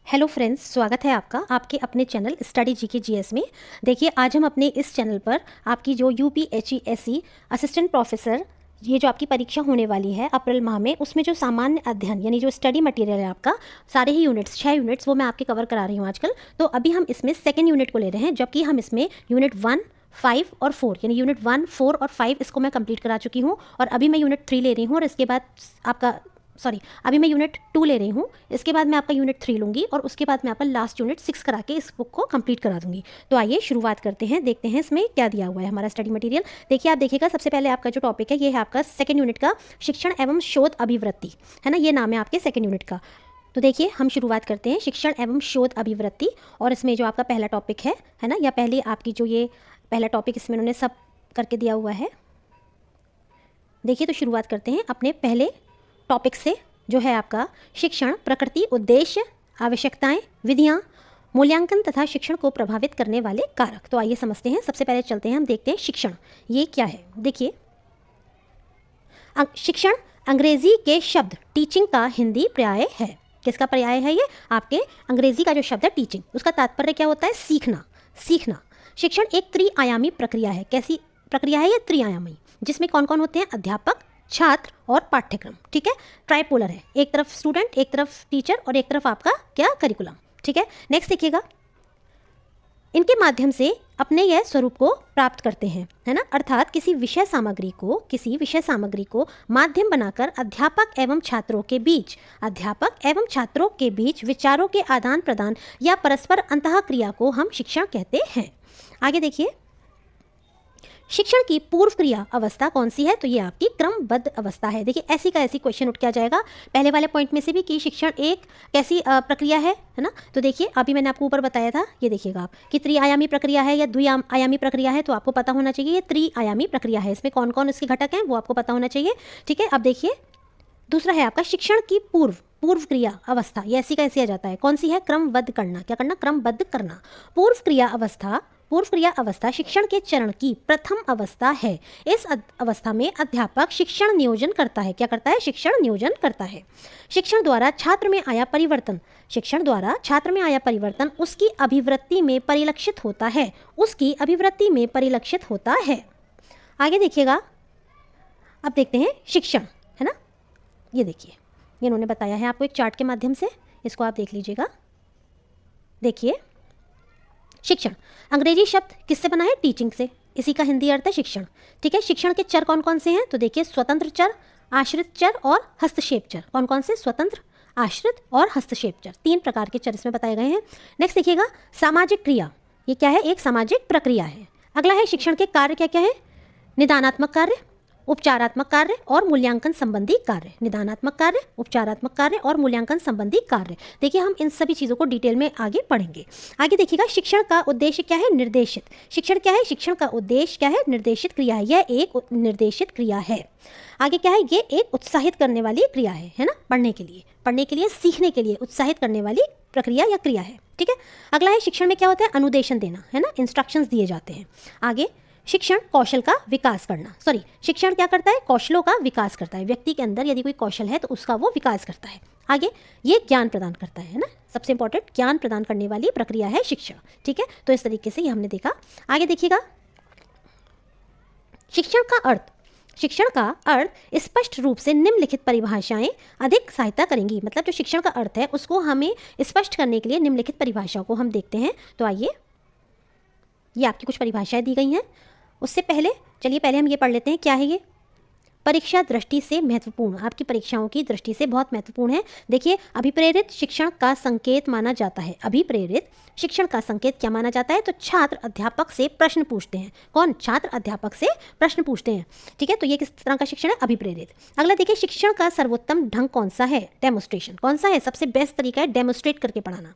Hello friends, स्वागत है आपका आपके अपने चैनल स्टडी जीके जीएस में। देखिए, आज हम अपने इस चैनल पर आपकी जो यूपीएचईएससी असिस्टेंट प्रोफेसर ये जो आपकी परीक्षा होने वाली है अप्रैल माह में, उसमें जो सामान्य अध्ययन यानी जो स्टडी मटेरियल है आपका, सारे ही यूनिट्स 6 यूनिट्स वो मैं आपके कवर करा रही हूँ आजकल। तो अभी हम इसमें सेकेंड यूनिट को ले रहे हैं, जबकि हम इसमें यूनिट 1, 5 और 4 यानी यूनिट 1, 4 और 5 इसको मैं कंप्लीट करा चुकी हूँ। और अभी मैं यूनिट 3 ले रही हूँ और इसके बाद आपका अभी मैं यूनिट 2 ले रही हूँ। इसके बाद मैं आपका यूनिट 3 लूँगी और उसके बाद मैं आपका लास्ट यूनिट 6 करा के इस बुक को कंप्लीट करा दूँगी। तो आइए शुरुआत करते हैं, देखते हैं इसमें क्या दिया हुआ है हमारा स्टडी मटेरियल। देखिए, आप देखिएगा, सबसे पहले आपका जो टॉपिक है ये है आपका सेकेंड यूनिट का शिक्षण एवं शोध अभिवृत्ति, है ना, ये नाम है आपके सेकेंड यूनिट का। तो देखिए, हम शुरुआत करते हैं शिक्षण एवं शोध अभिवृत्ति। और इसमें जो आपका पहला टॉपिक है ना, या पहले आपकी जो ये पहला टॉपिक इसमें उन्होंने सब करके दिया हुआ है। देखिए, तो शुरुआत करते हैं अपने पहले टॉपिक से, जो है आपका शिक्षण, प्रकृति, उद्देश्य, आवश्यकताएं, विधियां, मूल्यांकन तथा शिक्षण को प्रभावित करने वाले कारक। तो आइए समझते हैं। सबसे पहले चलते हैं, हम देखते हैं शिक्षण ये क्या है। देखिए, शिक्षण अंग्रेजी के शब्द टीचिंग का हिंदी पर्याय है। किसका पर्याय है ये? आपके अंग्रेजी का जो शब्द है टीचिंग, उसका तात्पर्य क्या होता है? सीखना, सीखना। शिक्षण एक त्रिआयामी प्रक्रिया है। कैसी प्रक्रिया है ये? त्रिआयामी, जिसमें कौन कौन होते हैं? अध्यापक, छात्र और पाठ्यक्रम। ठीक है, ट्राइपोलर है, एक तरफ स्टूडेंट, एक तरफ टीचर और एक तरफ आपका क्या? करिकुलम। ठीक है, नेक्स्ट देखिएगा, इनके माध्यम से अपने यह स्वरूप को प्राप्त करते हैं, है ना, अर्थात किसी विषय सामग्री को माध्यम बनाकर अध्यापक एवं छात्रों के बीच विचारों के आदान प्रदान या परस्पर अंतःक्रिया को हम शिक्षण कहते हैं। आगे देखिए, शिक्षण की पूर्व क्रिया अवस्था कौन सी है? तो ये आपकी क्रमबद्ध अवस्था है। देखिए, ऐसी का ऐसी क्वेश्चन उठ के आ जाएगा पहले वाले पॉइंट में से भी कि शिक्षण एक कैसी प्रक्रिया है ना। तो देखिए, अभी मैंने आपको ऊपर बताया था, ये देखिएगा आप कि त्रिआयामी प्रक्रिया है या द्विआयामी प्रक्रिया है, तो आपको पता होना चाहिए ये त्रिआयामी प्रक्रिया है। इसमें कौन कौन इसके घटक हैं वो आपको पता होना चाहिए। ठीक है, अब देखिए, दूसरा है आपका शिक्षण की पूर्व क्रिया अवस्था। ये ऐसी का ऐसी आ जाता है, कौन सी है? क्रमबद्ध करना। क्या करना? क्रमबद्ध करना। पूर्व क्रिया अवस्था शिक्षण के चरण की प्रथम अवस्था है। इस अवस्था में अध्यापक शिक्षण नियोजन करता है। क्या करता है? शिक्षण नियोजन करता है। शिक्षण द्वारा छात्र में आया परिवर्तन उसकी अभिवृत्ति में परिलक्षित होता है। आगे देखिएगा, अब देखते हैं शिक्षण, है ना। ये देखिए, ये इन्होंने बताया है आपको एक चार्ट के माध्यम से, इसको आप देख लीजिएगा। देखिए, शिक्षण अंग्रेजी शब्द किससे बना है? टीचिंग से। इसी का हिंदी अर्थ है शिक्षण। ठीक है, शिक्षण के चर कौन कौन से हैं? तो देखिए, स्वतंत्र चर, आश्रित चर और हस्तक्षेप चर। कौन कौन से? स्वतंत्र, आश्रित और हस्तक्षेप चर। 3 प्रकार के चर इसमें बताए गए हैं। नेक्स्ट देखिएगा, सामाजिक क्रिया, ये क्या है? एक सामाजिक प्रक्रिया है। अगला है शिक्षण के कार्य क्या क्या है? निदानात्मक कार्य, उपचारात्मक कार्य और मूल्यांकन संबंधी कार्य। निदानात्मक कार्य, उपचारात्मक कार्य और मूल्यांकन संबंधी कार्य। देखिए, हम इन सभी चीज़ों को डिटेल में आगे पढ़ेंगे। आगे देखिएगा, शिक्षण का उद्देश्य क्या है? निर्देशित। शिक्षण क्या है? शिक्षण का उद्देश्य क्या है? निर्देशित क्रिया है। यह एक निर्देशित क्रिया है। आगे क्या है? ये एक उत्साहित करने वाली क्रिया है ना, पढ़ने के लिए, सीखने के लिए उत्साहित करने वाली प्रक्रिया या क्रिया है। ठीक है, अगला है शिक्षण में क्या होता है? अनुदेशन देना, है ना, इंस्ट्रक्शंस दिए जाते हैं। आगे शिक्षण कौशल का विकास करना। शिक्षण क्या करता है? कौशलों का विकास करता है। व्यक्ति के अंदर यदि कोई कौशल है तो उसका वो विकास करता है। आगे ये ज्ञान प्रदान करता है ना, सबसे इंपॉर्टेंट, ज्ञान प्रदान करने वाली प्रक्रिया है शिक्षण। ठीक है, तो इस तरीके से ये हमने देखा। आगे देखिएगा, शिक्षण का अर्थ स्पष्ट रूप से निम्नलिखित परिभाषाएं अधिक सहायता करेंगी। मतलब जो शिक्षण का अर्थ है उसको हमें स्पष्ट करने के लिए निम्नलिखित परिभाषाओं को हम देखते हैं। तो आइए, ये आपकी कुछ परिभाषाएं दी गई हैं। उससे पहले चलिए पहले हम ये पढ़ लेते हैं, क्या है ये? परीक्षा दृष्टि से महत्वपूर्ण, आपकी परीक्षाओं की दृष्टि से बहुत महत्वपूर्ण है। देखिए, अभिप्रेरित शिक्षण का संकेत माना जाता है। अभिप्रेरित शिक्षण का संकेत क्या माना जाता है? तो छात्र अध्यापक से प्रश्न पूछते हैं। कौन? छात्र अध्यापक से प्रश्न पूछते हैं। ठीक है, तो ये किस तरह का शिक्षण है? अभिप्रेरित। अगला देखिए, शिक्षण का सर्वोत्तम ढंग कौन सा है? डेमोस्ट्रेशन। कौन सा है? सबसे बेस्ट तरीका है डेमोस्ट्रेट करके पढ़ाना।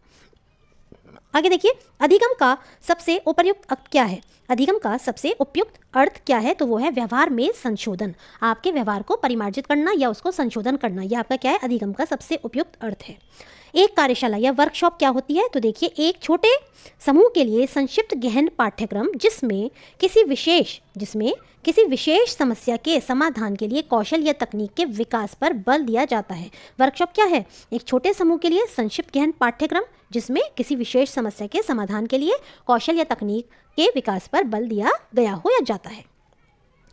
आगे देखिए, अधिगम का सबसे उपयुक्त अर्थ क्या है? अधिगम का सबसे उपयुक्त अर्थ क्या है? तो वो है व्यवहार में संशोधन। आपके व्यवहार को परिमार्जित करना या उसको संशोधन करना, यह आपका क्या है? अधिगम का सबसे उपयुक्त अर्थ है। एक कार्यशाला या वर्कशॉप क्या होती है? तो देखिए, एक छोटे समूह के लिए संक्षिप्त गहन पाठ्यक्रम जिसमें किसी विशेष समस्या के समाधान के लिए कौशल या तकनीक के विकास पर बल दिया जाता है। वर्कशॉप क्या है? एक छोटे समूह के लिए संक्षिप्त गहन पाठ्यक्रम जिसमें किसी विशेष समस्या के समाधान के लिए कौशल या तकनीक के विकास पर बल दिया गया हो या जाता है।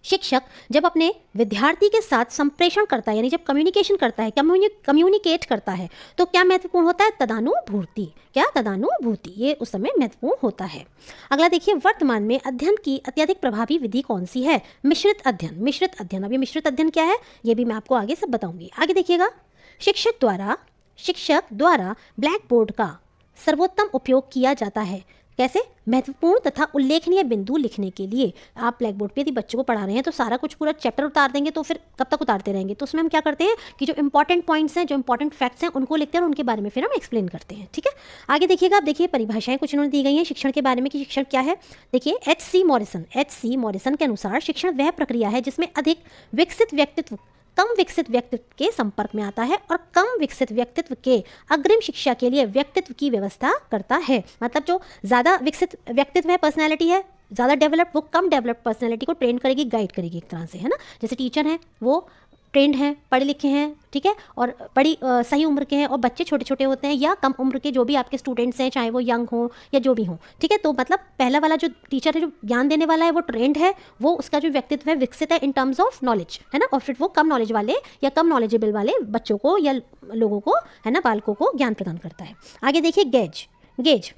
शिक्षक जब अपने विद्यार्थी के साथ संप्रेषण करता है, यानी जब कम्युनिकेशन करता है, कम्युनिकेट करता है, तो क्या महत्वपूर्ण होता है? तदानुभूति। क्या? तदानुभूति। ये उस समय महत्वपूर्ण होता है। अगला देखिए, वर्तमान में अध्ययन की अत्यधिक प्रभावी विधि कौन सी है? मिश्रित अध्ययन। मिश्रित अध्ययन। अब ये मिश्रित अध्ययन क्या है, ये भी मैं आपको आगे सब बताऊंगी। आगे देखिएगा, शिक्षक द्वारा ब्लैक बोर्ड का सर्वोत्तम उपयोग किया जाता है। कैसे? महत्वपूर्ण तथा उल्लेखनीय बिंदु लिखने के लिए। आप ब्लैक बोर्ड पे यदि बच्चों को पढ़ा रहे हैं तो सारा कुछ पूरा चैप्टर उतार देंगे तो फिर कब तक उतारते रहेंगे? तो उसमें हम क्या करते हैं कि जो इंपॉर्टेंट पॉइंट्स हैं, जो इंपॉर्टेंट फैक्ट्स हैं, उनको लिखते हैं और उनके बारे में फिर हम एक्सप्लेन करते हैं। ठीक है, आगे देखिएगा। आप देखिए, परिभाषाएं कुछ इन्होंने दी गई हैं शिक्षण के बारे में कि शिक्षण क्या है। देखिए, एच.सी. मॉरिसन के अनुसार शिक्षण वह प्रक्रिया है जिसमें अधिक विकसित व्यक्तित्व कम विकसित व्यक्तित्व के संपर्क में आता है और कम विकसित व्यक्तित्व के अग्रिम शिक्षा के लिए व्यक्तित्व की व्यवस्था करता है। मतलब जो ज़्यादा विकसित व्यक्तित्व है, पर्सनैलिटी है ज़्यादा डेवलप, वो कम डेवलप पर्सनैलिटी को ट्रेन करेगी, गाइड करेगी एक तरह से, है ना। जैसे टीचर हैं, वो ट्रेंड हैं, पढ़े लिखे हैं, ठीक है, और बड़ी सही उम्र के हैं, और बच्चे छोटे छोटे होते हैं या कम उम्र के जो भी आपके स्टूडेंट्स हैं, चाहे वो यंग हो या जो भी हो, ठीक है। तो मतलब पहला वाला जो टीचर है, जो ज्ञान देने वाला है, वो ट्रेंड है, वो उसका जो व्यक्तित्व है विकसित है इन टर्म्स ऑफ नॉलेज, है ना। और फिर वो कम नॉलेज वाले या कम नॉलेजेबल वाले बच्चों को या लोगों को, है ना, बालकों को ज्ञान प्रदान करता है। आगे देखिए, गेज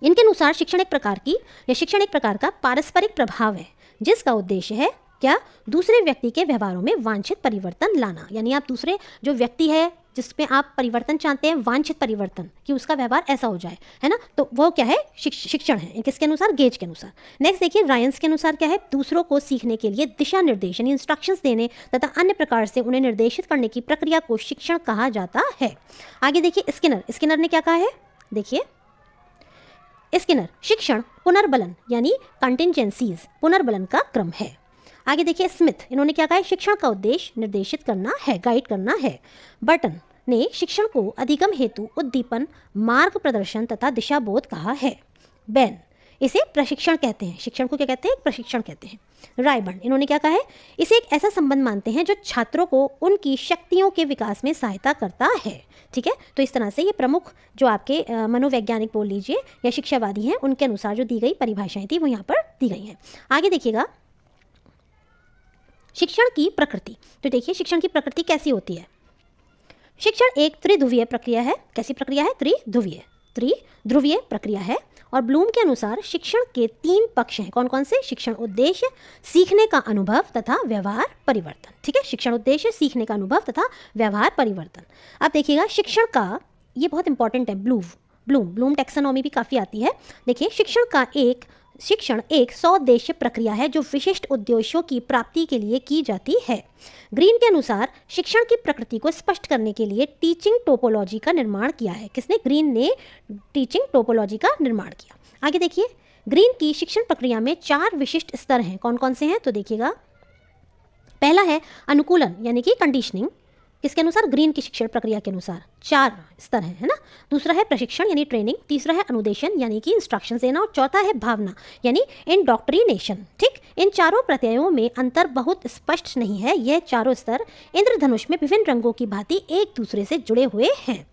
इनके अनुसार शिक्षण एक प्रकार का पारस्परिक प्रभाव है जिसका उद्देश्य है क्या? दूसरे व्यक्ति के व्यवहारों में वांछित परिवर्तन लाना। यानी आप दूसरे जो व्यक्ति है जिसमें आप परिवर्तन चाहते हैं, वांछित परिवर्तन, कि उसका व्यवहार ऐसा हो जाए, है ना, तो वो क्या है? शिक्षण है। किसके अनुसार? गेज के अनुसार। नेक्स्ट देखिए, रायंस के अनुसार क्या है? दूसरों को सीखने के लिए दिशा निर्देश यानी इंस्ट्रक्शंस देने तथा अन्य प्रकार से उन्हें निर्देशित करने की प्रक्रिया को शिक्षण कहा जाता है। आगे देखिए, स्किनर ने क्या कहा है? देखिए, स्किनर शिक्षण पुनर्बलन यानी कंटिंजेंसीज, पुनर्बलन का क्रम है। आगे देखिए, स्मिथ इन्होंने क्या कहा है? शिक्षण का उद्देश्य निर्देशित करना है, गाइड करना है। बर्टन ने शिक्षण को अधिगम हेतु उद्दीपन, मार्ग प्रदर्शन तथा दिशाबोध कहा है। बेन इसे प्रशिक्षण कहते हैं। शिक्षण को क्या कहते हैं? प्रशिक्षण कहते हैं। रायबर्न इन्होंने क्या कहा है? इसे एक ऐसा संबंध मानते हैं जो छात्रों को उनकी शक्तियों के विकास में सहायता करता है। ठीक है, तो इस तरह से ये प्रमुख जो आपके मनोवैज्ञानिक बोल लीजिए या शिक्षावादी हैं, उनके अनुसार जो दी गई परिभाषाएं थी वो यहाँ पर दी गई हैं। आगे देखिएगा, शिक्षण की प्रकृति। तो देखिए, शिक्षण की प्रकृति कैसी होती है? शिक्षण एक त्रिध्रुवीय प्रक्रिया है। कैसी प्रक्रिया है? त्रिध्रुवीय प्रक्रिया है। और ब्लूम के अनुसार शिक्षण के 3 पक्ष हैं। कौन कौन से? शिक्षण उद्देश्य, सीखने का अनुभव तथा व्यवहार परिवर्तन। ठीक है, शिक्षण उद्देश्य, सीखने का अनुभव तथा व्यवहार परिवर्तन। अब देखिएगा, शिक्षण का, ये बहुत इंपॉर्टेंट है, ब्लूम टैक्सोनॉमी भी काफ़ी आती है। देखिए, शिक्षण एक सौद्देश्य प्रक्रिया है जो विशिष्ट उद्देश्यों की प्राप्ति के लिए की जाती है। ग्रीन के अनुसार शिक्षण की प्रकृति को स्पष्ट करने के लिए टीचिंग टोपोलॉजी का निर्माण किया है। किसने? ग्रीन ने टीचिंग टोपोलॉजी का निर्माण किया। आगे देखिए, ग्रीन की शिक्षण प्रक्रिया में 4 विशिष्ट स्तर हैं। कौन कौन से हैं? तो देखिएगा, पहला है अनुकूलन यानी कि कंडीशनिंग। किसके अनुसार? ग्रीन की शिक्षण प्रक्रिया के अनुसार 4 स्तर हैं, है ना। दूसरा है प्रशिक्षण यानी ट्रेनिंग, तीसरा है अनुदेशन यानी कि इंस्ट्रक्शन देना, और चौथा है भावना यानी इंडोक्ट्रिनेशन। ठीक, इन चारों प्रत्ययों में अंतर बहुत स्पष्ट नहीं है। यह चारों स्तर इंद्रधनुष में विभिन्न रंगों की भांति एक दूसरे से जुड़े हुए हैं।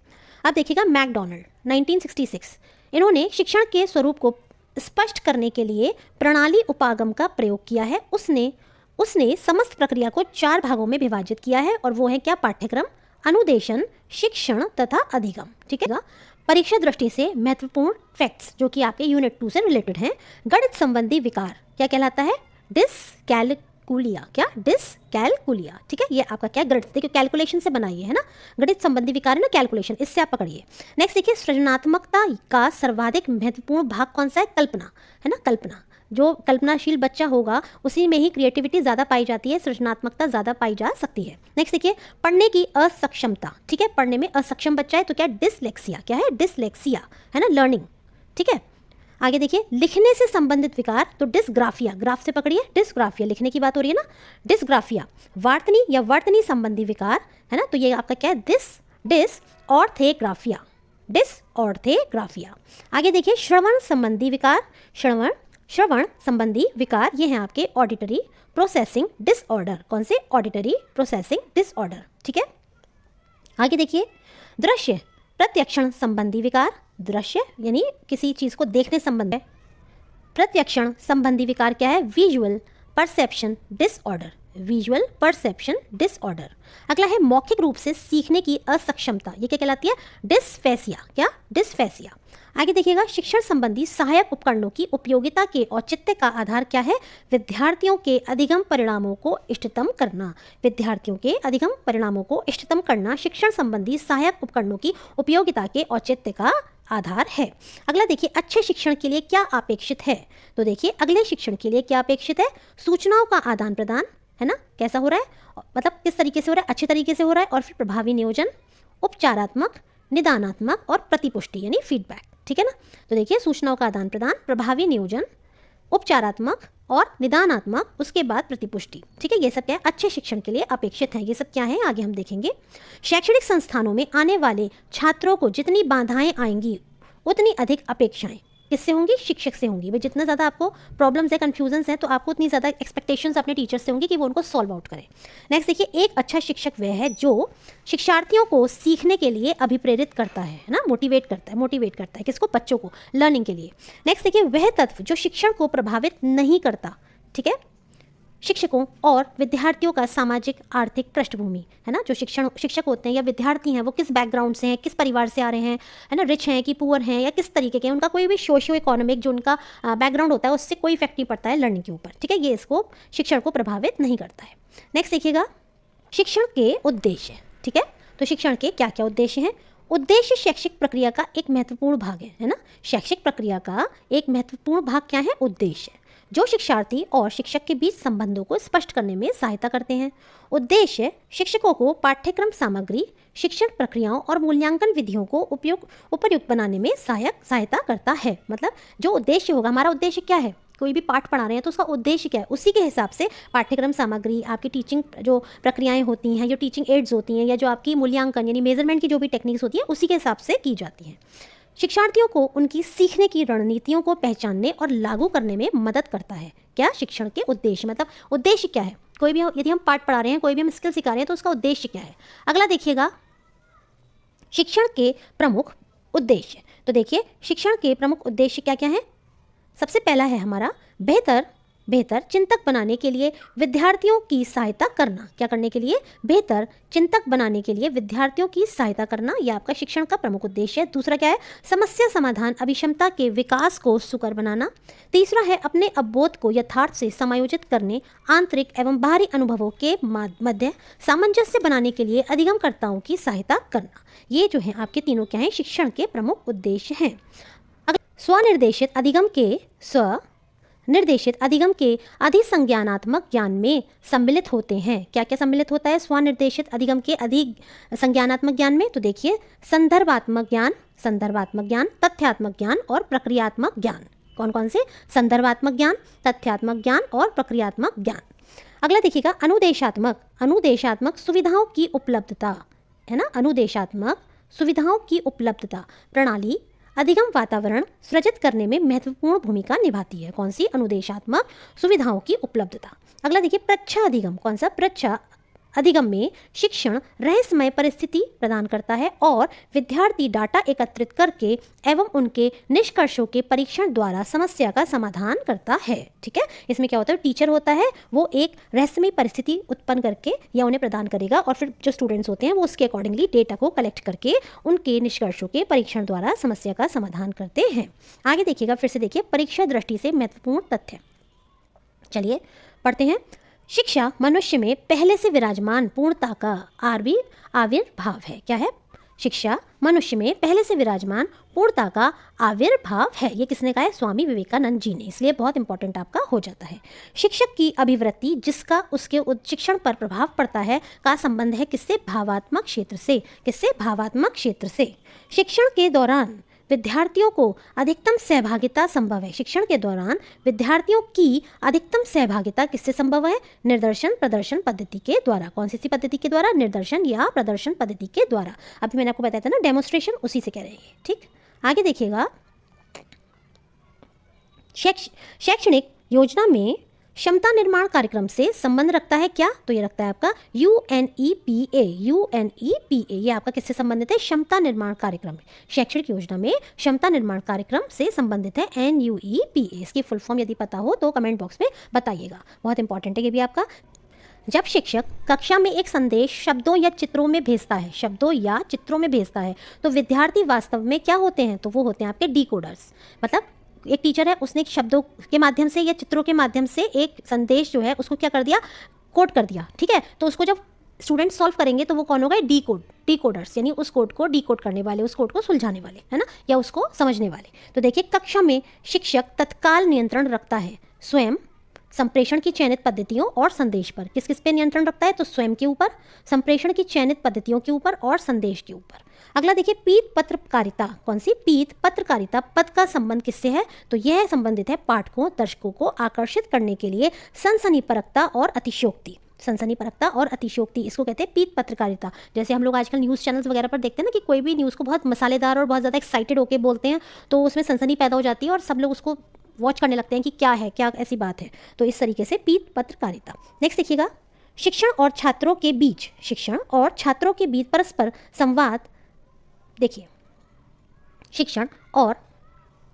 अब देखिएगा, मैकडॉनल्ड 1966 इन्होंने शिक्षण के स्वरूप को स्पष्ट करने के लिए प्रणाली उपागम का प्रयोग किया है। उसने समस्त प्रक्रिया को 4 भागों में विभाजित किया है, और वो है क्या? पाठ्यक्रम, अनुदेशन, शिक्षण तथा अधिगम। ठीक है, परीक्षा दृष्टि से महत्वपूर्ण फैक्ट्स जो कि आपके यूनिट 2 से रिलेटेड हैं। गणित संबंधी विकार क्या कहलाता है? डिसकैलकुलिया। क्या? डिसकैलकुलिया। ठीक है, ये आपका क्या? गणित, देखिए कैलकुलेशन से बनाइए, है ना। गणित संबंधी विकार है ना, कैलकुलेशन, इससे आप पकड़िए। नेक्स्ट देखिए, सृजनात्मकता का सर्वाधिक महत्वपूर्ण भाग कौन सा है? कल्पना, है ना, कल्पना। जो कल्पनाशील बच्चा होगा उसी में ही क्रिएटिविटी ज़्यादा पाई जाती है, सृजनात्मकता ज़्यादा पाई जा सकती है। नेक्स्ट देखिए, पढ़ने की असक्षमता। ठीक है, पढ़ने में असक्षम बच्चा है तो क्या? डिसलेक्सिया। क्या है? डिसलेक्सिया, है ना, लर्निंग। ठीक है, आगे देखिए, लिखने से संबंधित विकार, तो डिसग्राफिया, ग्राफ से पकड़िए, डिसग्राफिया, लिखने की बात हो रही है ना, डिसग्राफिया। वार्तनी या वर्तनी संबंधी विकार, है ना, तो ये आपका क्या है? डिसऑर्थोग्राफिया, डिसऑर्थोग्राफिया। आगे देखिए श्रवण संबंधी विकार, श्रवण संबंधी विकार ये हैं आपके ऑडिटरी प्रोसेसिंग डिसऑर्डर। कौन से? ऑडिटरी प्रोसेसिंग डिसऑर्डर, ठीक है। आगे देखिए दृश्य प्रत्यक्षण संबंधी विकार, दृश्य यानी किसी चीज़ को देखने संबंधी। प्रत्यक्षण संबंधी विकार क्या है? Visual perception disorder, visual perception disorder. अगला है मौखिक रूप से सीखने की असक्षमता, ये क्या कहलाती है? डिस्फेसिया। क्या? डिस्फेसिया। आगे देखिएगा शिक्षण संबंधी सहायक उपकरणों की उपयोगिता के औचित्य का आधार क्या है? विद्यार्थियों के अधिगम परिणामों को इष्टतम करना, विद्यार्थियों के अधिगम परिणामों को इष्टतम करना शिक्षण संबंधी सहायक उपकरणों की उपयोगिता के औचित्य का आधार है। अगला देखिए अच्छे शिक्षण के लिए क्या अपेक्षित है? तो देखिए अगले शिक्षण के लिए क्या अपेक्षित है? सूचनाओं का आदान प्रदान, है ना, कैसा हो रहा है, मतलब किस तरीके से हो रहा है? अच्छे तरीके से हो रहा है। और फिर प्रभावी नियोजन, उपचारात्मक, निदानात्मक और प्रतिपुष्टि यानी फीडबैक, ठीक है ना। तो देखिए सूचनाओं का आदान प्रदान, प्रभावी नियोजन, उपचारात्मक और निदानात्मक, उसके बाद प्रतिपुष्टि, ठीक है। ये सब क्या है? अच्छे शिक्षण के लिए अपेक्षित है। ये सब क्या है? आगे हम देखेंगे। शैक्षणिक संस्थानों में आने वाले छात्रों को जितनी बाधाएं आएंगी उतनी अधिक अपेक्षाएं किससे होंगी? शिक्षक से होंगी। भाई जितना ज़्यादा आपको प्रॉब्लम्स है, कन्फ्यूजन्स है, तो आपको उतनी ज़्यादा एक्सपेक्टेशंस अपने टीचर से होंगी कि वो उनको सॉल्व आउट करें। नेक्स्ट देखिए एक अच्छा शिक्षक वह है जो शिक्षार्थियों को सीखने के लिए अभिप्रेरित करता है ना, मोटिवेट करता है किसको? बच्चों को, लर्निंग के लिए। नेक्स्ट देखिए वह तत्व जो शिक्षण को प्रभावित नहीं करता, ठीक है। शिक्षकों और विद्यार्थियों का सामाजिक आर्थिक पृष्ठभूमि, है ना, जो शिक्षक होते हैं या विद्यार्थी हैं वो किस बैकग्राउंड से हैं, किस परिवार से आ रहे हैं, है ना, रिच हैं कि पुअर हैं या किस तरीके के हैं, उनका कोई भी सोशियो इकोनॉमिक जो उनका बैकग्राउंड होता है उससे कोई इफेक्ट नहीं पड़ता है लर्निंग के ऊपर, ठीक है। ये इसको शिक्षण को प्रभावित नहीं करता है। नेक्स्ट देखिएगा शिक्षण के उद्देश्य, ठीक है। तो शिक्षण के क्या क्या उद्देश्य हैं? उद्देश्य शैक्षिक प्रक्रिया का एक महत्वपूर्ण भाग है ना। शैक्षिक प्रक्रिया का एक महत्वपूर्ण भाग क्या है? उद्देश्य, जो शिक्षार्थी और शिक्षक के बीच संबंधों को स्पष्ट करने में सहायता करते हैं। उद्देश्य शिक्षकों को पाठ्यक्रम सामग्री, शिक्षण प्रक्रियाओं और मूल्यांकन विधियों को उपयुक्त बनाने में सहायता करता है। मतलब जो उद्देश्य होगा, हमारा उद्देश्य क्या है? कोई भी पाठ पढ़ा रहे हैं तो उसका उद्देश्य क्या है, उसी के हिसाब से पाठ्यक्रम सामग्री, आपकी टीचिंग जो प्रक्रियाएं होती हैं, जो टीचिंग एड्स होती हैं, या जो आपकी मूल्यांकन यानी मेजरमेंट की जो भी टेक्निक्स होती है उसी के हिसाब से की जाती हैं। शिक्षार्थियों को उनकी सीखने की रणनीतियों को पहचानने और लागू करने में मदद करता है। क्या? शिक्षण के उद्देश्य, मतलब उद्देश्य क्या है? कोई भी यदि हम पाठ पढ़ा रहे हैं, कोई भी हम स्किल सिखा रहे हैं तो उसका उद्देश्य क्या है? अगला देखिएगा शिक्षण के प्रमुख उद्देश्य। तो देखिए शिक्षण के प्रमुख उद्देश्य क्या क्या हैं? सबसे पहला है हमारा बेहतर चिंतक बनाने के लिए विद्यार्थियों की सहायता करना। क्या करने के लिए? बेहतर चिंतक बनाने के लिए विद्यार्थियों की सहायता करना, यह आपका शिक्षण का प्रमुख उद्देश्य है। दूसरा क्या है? समस्या समाधान अभिक्षमता के विकास को सुकर बनाना। तीसरा है अपने अवबोध को यथार्थ से समायोजित करने, आंतरिक एवं बाहरी अनुभवों के मध्य सामंजस्य बनाने के लिए अधिगमकर्ताओं की सहायता करना। ये जो है आपके तीनों क्या हैं? शिक्षण के प्रमुख उद्देश्य हैं। स्वनिर्देशित अधिगम के अधिसंज्ञानात्मक ज्ञान में सम्मिलित होते हैं। क्या क्या सम्मिलित होता है स्वनिर्देशित अधिगम के अधिसंज्ञानात्मक ज्ञान में? तो देखिए संदर्भात्मक ज्ञान, तथ्यात्मक ज्ञान और प्रक्रियात्मक ज्ञान। कौन कौन से? संदर्भात्मक ज्ञान, तथ्यात्मक ज्ञान और प्रक्रियात्मक ज्ञान। अगला देखिएगा अनुदेशात्मक सुविधाओं की उपलब्धता, है ना। अनुदेशात्मक सुविधाओं की उपलब्धता प्रणाली अधिगम वातावरण सृजित करने में महत्वपूर्ण भूमिका निभाती है। कौन सी? अनुदेशात्मक सुविधाओं की उपलब्धता। अगला देखिए प्रच्छा अधिगम। कौन सा? प्रच्छा अधिगम में शिक्षण रहस्यमय परिस्थिति प्रदान करता है और विद्यार्थी डाटा एकत्रित करके एवं उनके निष्कर्षों के परीक्षण द्वारा समस्या का समाधान करता है। ठीक है, इसमें क्या होता है? टीचर होता है वो एक रहस्यमय परिस्थिति उत्पन्न करके या उन्हें प्रदान करेगा और फिर जो स्टूडेंट्स होते हैं वो उसके अकॉर्डिंगली डेटा को कलेक्ट करके उनके निष्कर्षों के परीक्षण द्वारा समस्या का समाधान करते हैं। आगे देखिएगा, फिर से देखिए परीक्षा दृष्टि से महत्वपूर्ण तथ्य। चलिए पढ़ते हैं। शिक्षा मनुष्य में पहले से विराजमान पूर्णता का आविर्भाव है। क्या है? शिक्षा मनुष्य में पहले से विराजमान पूर्णता का आविर्भाव है। ये किसने कहा है? स्वामी विवेकानंद जी ने। इसलिए बहुत इंपॉर्टेंट आपका हो जाता है। शिक्षक की अभिवृत्ति जिसका उसके उच्च शिक्षण पर प्रभाव पड़ता है का संबंध है किससे? भावात्मक क्षेत्र से। किससे? भावात्मक क्षेत्र से। शिक्षण के दौरान विद्यार्थियों को अधिकतम सहभागिता संभव है। शिक्षण के दौरान विद्यार्थियों की अधिकतम सहभागिता किससे संभव है? निर्देशन प्रदर्शन पद्धति के द्वारा। कौन सी पद्धति के द्वारा? निर्देशन या प्रदर्शन पद्धति के द्वारा। अभी मैंने आपको बताया था ना डेमोन्स्ट्रेशन, उसी से कह रहे हैं। ठीक, आगे देखिएगा, शैक्षणिक योजना में क्षमता निर्माण कार्यक्रम से संबंध रखता है क्या? तो ये रखता है आपका UNEPA। UNEPA ये आपका किससे संबंधित है? क्षमता निर्माण कार्यक्रम। शैक्षणिक योजना में क्षमता निर्माण कार्यक्रम से संबंधित है NUEPA। इसकी फुल फॉर्म यदि पता हो तो कमेंट बॉक्स में बताइएगा, बहुत इंपॉर्टेंट है ये भी आपका। जब शिक्षक कक्षा में एक संदेश शब्दों या चित्रों में भेजता है, शब्दों या चित्रों में भेजता है, तो विद्यार्थी वास्तव में क्या होते हैं? तो वो होते हैं आपके डिकोडर्स। मतलब एक टीचर है, उसने शब्दों के माध्यम से या चित्रों के माध्यम से एक संदेश जो है उसको क्या कर दिया? कोड कर दिया। ठीक है, तो उसको जब स्टूडेंट सॉल्व करेंगे तो वो कौन होगा? डिकोडर्स, यानी उस कोड को डिकोड करने वाले, उस कोड को सुलझाने वाले, है ना, या उसको समझने वाले। तो देखिए, कक्षा में शिक्षक तत्काल नियंत्रण रखता है स्वयं संप्रेषण की चयनित पद्धतियों और संदेश पर। किस किस पे नियंत्रण रखता है? तो स्वयं के ऊपर, संप्रेषण की चयनित पद्धतियों के ऊपर और संदेश के ऊपर। अगला देखिए, पीत पत्रकारिता। कौन सी? पीत पत्रकारिता पद का संबंध किससे है? तो यह संबंधित है पाठकों, दर्शकों को आकर्षित करने के लिए सनसनीपरकता और अतिशयोक्ति। सनसनीपरकता और अतिशयोक्ति, इसको कहते हैं पीत पत्रकारिता। जैसे हम लोग आजकल न्यूज़ चैनल्स वगैरह पर देखते हैं ना कि कोई भी न्यूज़ को बहुत मसालेदार और बहुत ज़्यादा एक्साइटेड होकर बोलते हैं, तो उसमें सनसनी पैदा हो जाती है और सब लोग उसको वॉच करने लगते हैं कि क्या है, क्या ऐसी बात है। तो इस तरीके से पीत पत्रकारिता। नेक्स्ट देखिएगा, शिक्षण और छात्रों के बीच, शिक्षण और छात्रों के बीच परस्पर संवाद। देखिए, शिक्षण और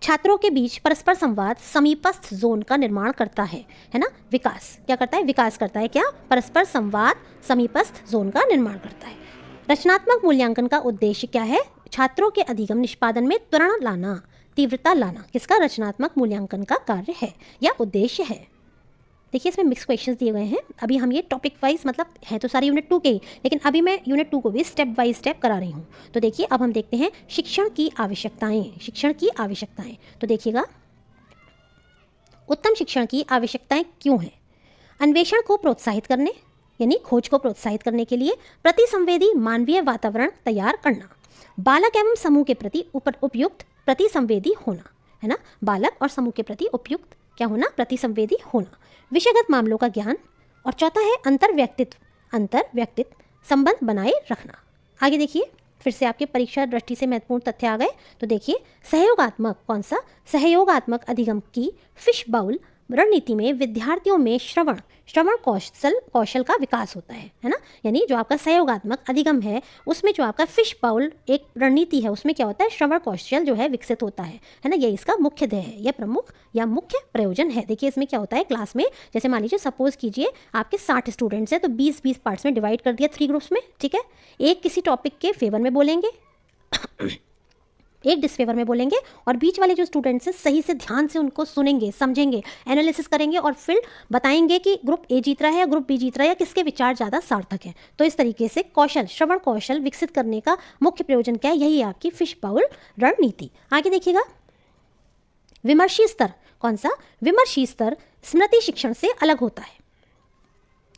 छात्रों के बीच परस्पर संवाद समीपस्थ जोन का निर्माण करता है ना। विकास क्या करता है? विकास करता है। क्या? परस्पर संवाद समीपस्थ जोन का निर्माण करता है। रचनात्मक मूल्यांकन का उद्देश्य क्या है? छात्रों के अधिगम निष्पादन में त्वरण लाना, तीव्रता लाना। किसका? रचनात्मक मूल्यांकन का कार्य है या उद्देश्य है। देखिए, इसमें मिक्स क्वेश्चंस दिए गए हैं। अभी हम ये टॉपिक वाइज, मतलब है तो सारी यूनिट 2 के ही, लेकिन अभी मैं यूनिट 2 को भी स्टेप बाय स्टेप करा रही हूँ। तो देखिए, अब हम देखते हैं शिक्षण की आवश्यकताएं। शिक्षण की आवश्यकताएं, तो देखिएगा, उत्तम शिक्षण की आवश्यकताएं क्यों हैं? अन्वेषण को प्रोत्साहित करने, यानी खोज को प्रोत्साहित करने के लिए प्रतिसंवेदी मानवीय वातावरण तैयार करना, बालक एवं समूह के प्रति उपयुक्त प्रतिसंवेदी होना, है ना। बालक और समूह के प्रति उपयुक्त क्या होना? प्रतिसंवेदी होना, विषयगत मामलों का ज्ञान, और चौथा है अंतर्व्यक्तित्व संबंध बनाए रखना। आगे देखिए, फिर से आपके परीक्षा दृष्टि से महत्वपूर्ण तथ्य आ गए। तो देखिए, सहयोगात्मक, कौन सा? सहयोगात्मक अधिगम की फिश बाउल रणनीति में विद्यार्थियों में श्रवण कौशल का विकास होता है ना। यानी जो आपका सहयोगात्मक अधिगम है, उसमें जो आपका फिश बाउल एक रणनीति है, उसमें क्या होता है? श्रवण कौशल जो है विकसित होता है ना। ये इसका मुख्य ध्येय है, यह प्रमुख या मुख्य प्रयोजन है। देखिए, इसमें क्या होता है? क्लास में जैसे मान लीजिए, सपोज कीजिए आपके 60 स्टूडेंट्स हैं, तो 20-20 पार्ट्स में डिवाइड कर दिया 3 ग्रुप्स में। ठीक है, एक किसी टॉपिक के फेवर में बोलेंगे, एक डिसफेवर में बोलेंगे, और बीच वाले जो स्टूडेंट्स हैं सही से ध्यान से उनको सुनेंगे, समझेंगे, एनालिसिस करेंगे और फिर बताएंगे कि ग्रुप ए जीत रहा है या ग्रुप बी जीत रहा है या किसके विचार ज़्यादा सार्थक हैं। तो इस तरीके से श्रवण कौशल विकसित करने का मुख्य प्रयोजन क्या है? यही है आपकी फिश बाउल रणनीति। आगे देखिएगा, विमर्शी स्तर। कौन सा? विमर्शी स्तर स्मृति शिक्षण से अलग होता है।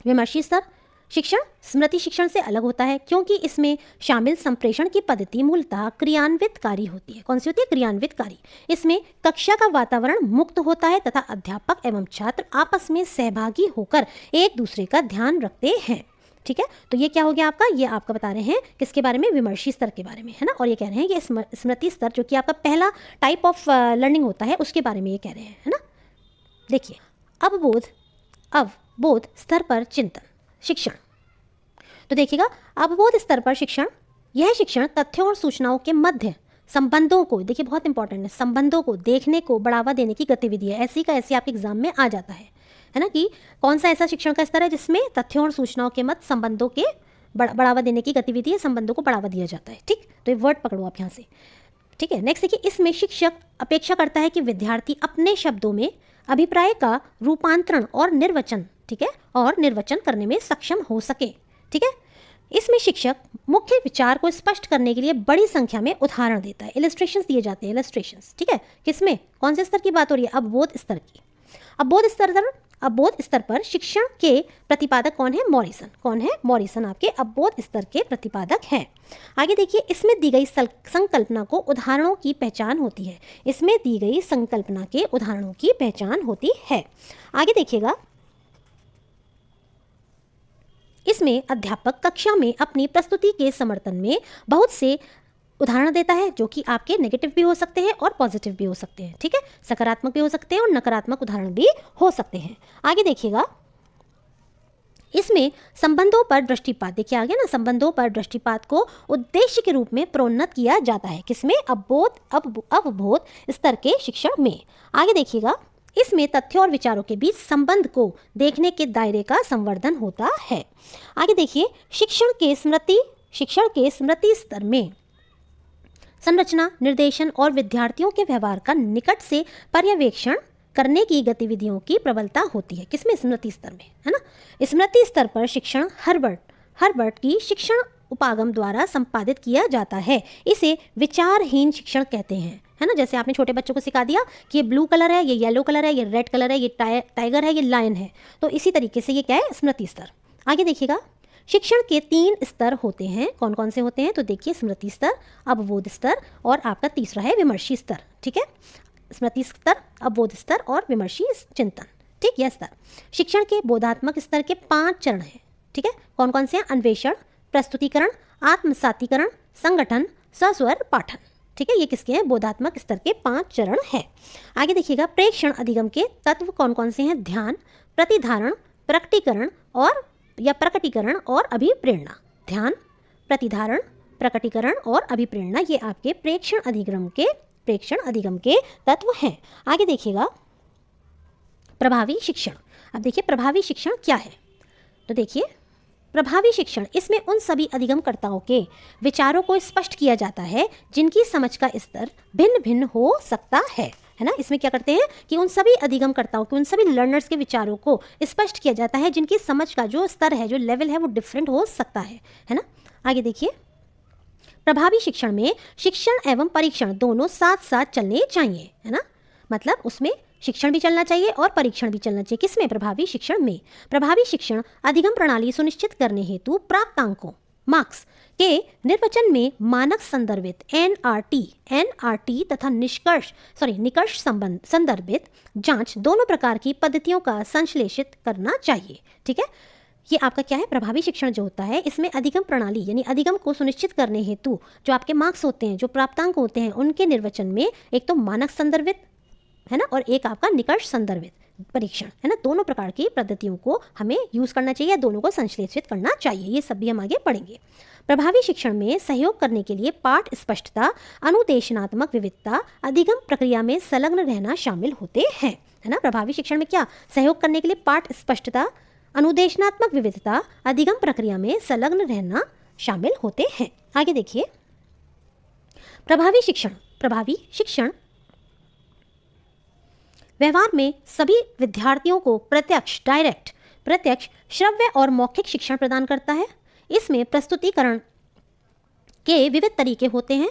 विमर्शी स्तर शिक्षण स्मृति शिक्षण से अलग होता है क्योंकि इसमें शामिल संप्रेषण की पद्धति मूलतः क्रियान्वितकारी होती है। कौन सी होती है? क्रियान्वितकारी। इसमें कक्षा का वातावरण मुक्त होता है तथा अध्यापक एवं छात्र आपस में सहभागी होकर एक दूसरे का ध्यान रखते हैं। ठीक है, तो ये क्या हो गया आपका? ये आपका बता रहे हैं किसके बारे में? विमर्शी स्तर के बारे में, है ना। और ये कह रहे हैं ये स्मृति स्तर जो कि आपका पहला टाइप ऑफ लर्निंग होता है, उसके बारे में ये कह रहे हैं, है ना। देखिए, अवबोध स्तर पर चिंतन शिक्षण। तो देखिएगा, अवबोध स्तर पर शिक्षण, यह शिक्षण तथ्यों और सूचनाओं के मध्य संबंधों को, देखिए बहुत इंपॉर्टेंट है, संबंधों को देखने को बढ़ावा देने की गतिविधि है। ऐसी का ऐसी आपके एग्जाम में आ जाता है ना, कि कौन सा ऐसा शिक्षण का स्तर है जिसमें तथ्यों और सूचनाओं के मध्य संबंधों के बढ़ावा देने की गतिविधि है, संबंधों को बढ़ावा दिया जाता है। ठीक, तो ये वर्ड पकड़ो आप यहाँ से। ठीक है, नेक्स्ट देखिए, इसमें शिक्षक अपेक्षा करता है कि विद्यार्थी अपने शब्दों में अभिप्राय का रूपांतरण और निर्वचन, ठीक है, और निर्वचन करने में सक्षम हो सके। ठीक है, इसमें शिक्षक मुख्य विचार को स्पष्ट करने के लिए बड़ी संख्या में उदाहरण देता है, इलस्ट्रेशंस दिए जाते हैं, इलस्ट्रेशंस। ठीक है, किसमें? कौन से स्तर की बात हो रही है? अवबोध स्तर की। अवबोध स्तर अवबोध स्तर पर शिक्षण के प्रतिपादक कौन है? मॉरिसन। कौन है? मॉरिसन आपके अवबोध स्तर के प्रतिपादक हैं। आगे देखिए, इसमें दी गई संकल्पना को उदाहरणों की पहचान होती है। इसमें दी गई संकल्पना के उदाहरणों की पहचान होती है। आगे देखिएगा, इसमें अध्यापक कक्षा में अपनी प्रस्तुति के समर्थन में बहुत से उदाहरण देता है, जो कि आपके नेगेटिव भी हो सकते हैं और पॉजिटिव भी हो सकते हैं। ठीक है, सकारात्मक भी हो सकते हैं और नकारात्मक उदाहरण भी हो सकते हैं। आगे देखिएगा, इसमें संबंधों पर दृष्टिपात, देखिए आ गया ना, संबंधों पर दृष्टिपात को उद्देश्य के रूप में प्रोन्नत किया जाता है। किसमें? अवबोध स्तर के शिक्षण में। आगे देखिएगा, इसमें तथ्यों और विचारों के बीच संबंध को देखने के दायरे का संवर्धन होता है। आगे देखिए, शिक्षण के स्मृति स्तर में संरचना, निर्देशन और विद्यार्थियों के व्यवहार का निकट से पर्यवेक्षण करने की गतिविधियों की प्रबलता होती है। किसमें? स्मृति स्तर में, है ना। स्मृति स्तर पर शिक्षण हर्बर्ट की शिक्षण उपागम द्वारा संपादित किया जाता है। इसे विचारहीन शिक्षण कहते हैं, है ना। जैसे आपने छोटे बच्चों को सिखा दिया कि ये ब्लू कलर है, ये येलो कलर है, ये रेड कलर है, ये टाइगर है, ये लायन है, तो इसी तरीके से ये क्या है? स्मृति स्तर। आगे देखिएगा, शिक्षण के 3 स्तर होते हैं। कौन कौन से होते हैं? तो देखिए, स्मृति स्तर, अवबोध स्तर और आपका तीसरा है विमर्शी स्तर। ठीक है, स्मृति स्तर, अवबोध स्तर और विमर्शी चिंतन। ठीक, यह स्तर शिक्षण के बोधात्मक स्तर के 5 चरण हैं। ठीक है, कौन कौन से हैं? अन्वेषण, प्रस्तुतिकरण, आत्मसातीकरण, संगठन, सस्वर, पाठन। ठीक है, ये किसके हैं? बोधात्मक स्तर के 5 चरण हैं। आगे देखिएगा, प्रेक्षण अधिगम के तत्व कौन कौन से हैं? ध्यान, प्रतिधारण, प्रकटीकरण और अभिप्रेरणा। ध्यान, प्रतिधारण, प्रकटीकरण और अभिप्रेरणा, ये आपके प्रेक्षण अधिगम के तत्व हैं। आगे देखिएगा, प्रभावी शिक्षण। अब देखिए, प्रभावी शिक्षण क्या है? तो देखिए, प्रभावी शिक्षण, इसमें उन सभी अधिगमकर्ताओं के विचारों को स्पष्ट किया जाता है जिनकी समझ का स्तर भिन्न भिन्न हो सकता है ना। इसमें क्या करते हैं कि उन सभी अधिगमकर्ताओं के, उन सभी लर्नर्स के विचारों को स्पष्ट किया जाता है जिनकी समझ का जो स्तर है, जो लेवल है, वो डिफरेंट हो सकता है ना। आगे देखिए, प्रभावी शिक्षण में शिक्षण एवं परीक्षण दोनों साथ साथ चलने चाहिए, है ना। मतलब उसमें शिक्षण भी चलना चाहिए और परीक्षण भी चलना चाहिए। किसमें? प्रभावी शिक्षण में। प्रभावी शिक्षण अधिगम प्रणाली सुनिश्चित करने हेतु प्राप्तांकों, मार्क्स के निर्वचन में मानक संदर्भित एनआरटी तथा निष्कर्ष संदर्भित जांच दोनों प्रकार की पद्धतियों का संश्लेषित करना चाहिए। ठीक है, ये आपका क्या है? प्रभावी शिक्षण जो होता है, इसमें अधिगम प्रणाली यानी अधिगम को सुनिश्चित करने हेतु जो आपके मार्क्स होते हैं, जो प्राप्तांक होते हैं, उनके निर्वचन में एक तो मानक संदर्भित, है ना, और एक आपका निकष संदर्भित परीक्षण, है ना। दोनों प्रकार की पद्धतियों को हमें यूज़ करना चाहिए, दोनों को संश्लेषित करना चाहिए। ये सब भी हम आगे पढ़ेंगे। प्रभावी शिक्षण में सहयोग करने के लिए पाठ स्पष्टता, अनुदेशनात्मक विविधता, अधिगम प्रक्रिया में संलग्न रहना शामिल होते हैं, है ना। प्रभावी शिक्षण में क्या सहयोग करने के लिए? पाठ स्पष्टता, अनुदेशनात्मक विविधता, अधिगम प्रक्रिया में संलग्न रहना शामिल होते हैं। आगे देखिए, प्रभावी शिक्षण व्यवहार में सभी विद्यार्थियों को प्रत्यक्ष श्रव्य और मौखिक शिक्षण प्रदान करता है। इसमें प्रस्तुतिकरण के विविध तरीके होते हैं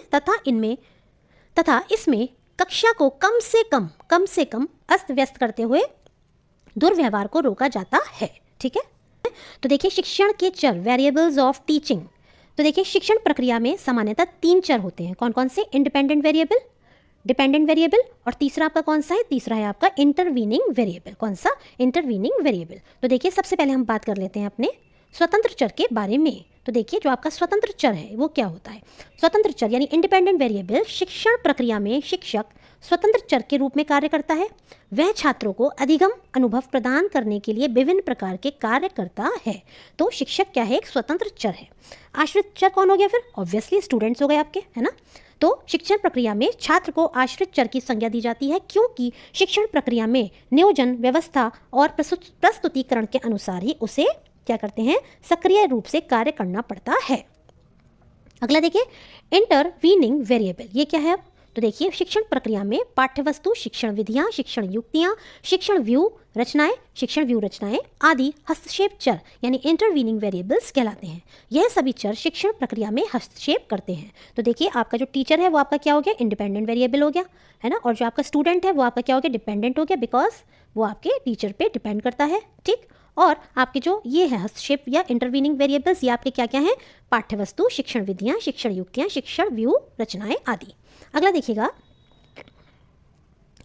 तथा इसमें कक्षा को कम से कम अस्त व्यस्त करते हुए दुर्व्यवहार को रोका जाता है। ठीक है, तो देखिए, शिक्षण के चर, वेरिएबल्स ऑफ टीचिंग। तो देखिए, शिक्षण प्रक्रिया में सामान्यतः 3 चर होते हैं। कौन कौन से? इंडिपेंडेंट वेरिएबल, डिपेंडेंट वेरिएबल और तीसरा आपका कौन सा है? तीसरा है आपका इंटरवीनिंग वेरिएबल। कौन सा? Intervening variable. तो देखिए, सबसे पहले हम बात कर लेते हैं अपने स्वतंत्र चर के बारे में। तो देखिए, जो आपका स्वतंत्र चर है वो क्या होता है? स्वतंत्र चर यानी इंडिपेंडेंट वेरिएबल शिक्षण प्रक्रिया में शिक्षक स्वतंत्र चर के रूप में कार्य करता है। वह छात्रों को अधिगम अनुभव प्रदान करने के लिए विभिन्न प्रकार के कार्य करता है। तो शिक्षक क्या है? एक स्वतंत्र चर है। आश्रित चर कौन हो गया फिर? ऑब्वियसली स्टूडेंट्स हो गए आपके, है ना। तो शिक्षण प्रक्रिया में छात्र को आश्रित चर की संज्ञा दी जाती है, क्योंकि शिक्षण प्रक्रिया में नियोजन, व्यवस्था और प्रस्तुतिकरण के अनुसार ही उसे क्या करते हैं? सक्रिय रूप से कार्य करना पड़ता है। अगला देखिए, इंटरवीनिंग वेरिएबल। ये क्या है? अब तो देखिए, शिक्षण प्रक्रिया में पाठ्यवस्तु, शिक्षण विधियां, शिक्षण युक्तियां, शिक्षण व्यू रचनाएं आदि हस्तक्षेप चर यानी इंटरवीनिंग वेरिएबल्स कहलाते हैं। यह सभी चर शिक्षण प्रक्रिया में हस्तक्षेप करते हैं। तो देखिए, आपका जो टीचर है वो आपका क्या हो गया? इंडिपेंडेंट वेरिएबल हो गया, है ना। और जो आपका स्टूडेंट है वो आपका क्या हो गया? डिपेंडेंट हो गया, बिकॉज वो आपके टीचर पे डिपेंड करता है, ठीक। और आपके जो ये है हस्तक्षेप या इंटरवीनिंग वेरिएबल्स, ये आपके क्या क्या हैं, पाठ्य वस्तु, शिक्षण विधियाँ, शिक्षण युक्तियाँ, शिक्षण व्यू रचनाएं आदि। अगला देखिएगा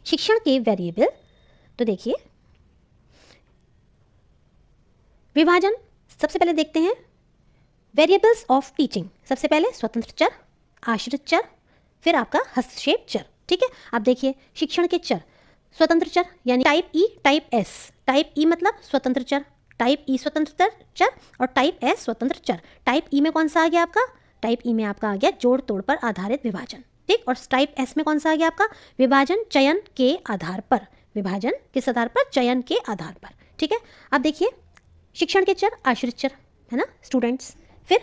शिक्षण के वेरिएबल। तो देखिए विभाजन, सबसे पहले देखते हैं वेरिएबल्स ऑफ टीचिंग। सबसे पहले स्वतंत्र चर, आश्रित चर, फिर आपका हस्तक्षेप चर, ठीक है। अब देखिए शिक्षण के चर, स्वतंत्र चर यानी टाइप ई, टाइप एस। टाइप ई मतलब स्वतंत्र चर, टाइप ई स्वतंत्र चर और टाइप एस स्वतंत्र चर। टाइप ई में कौन सा आ गया आपका, टाइप ई में आपका आ गया जोड़ तोड़ पर आधारित विभाजन, ठीक। और टाइप एस में कौन सा आ गया आपका, विभाजन चयन के आधार पर। विभाजन किस आधार पर, चयन के आधार पर, ठीक है। अब देखिए शिक्षण के चर आश्रित चर है ना, स्टूडेंट्स। फिर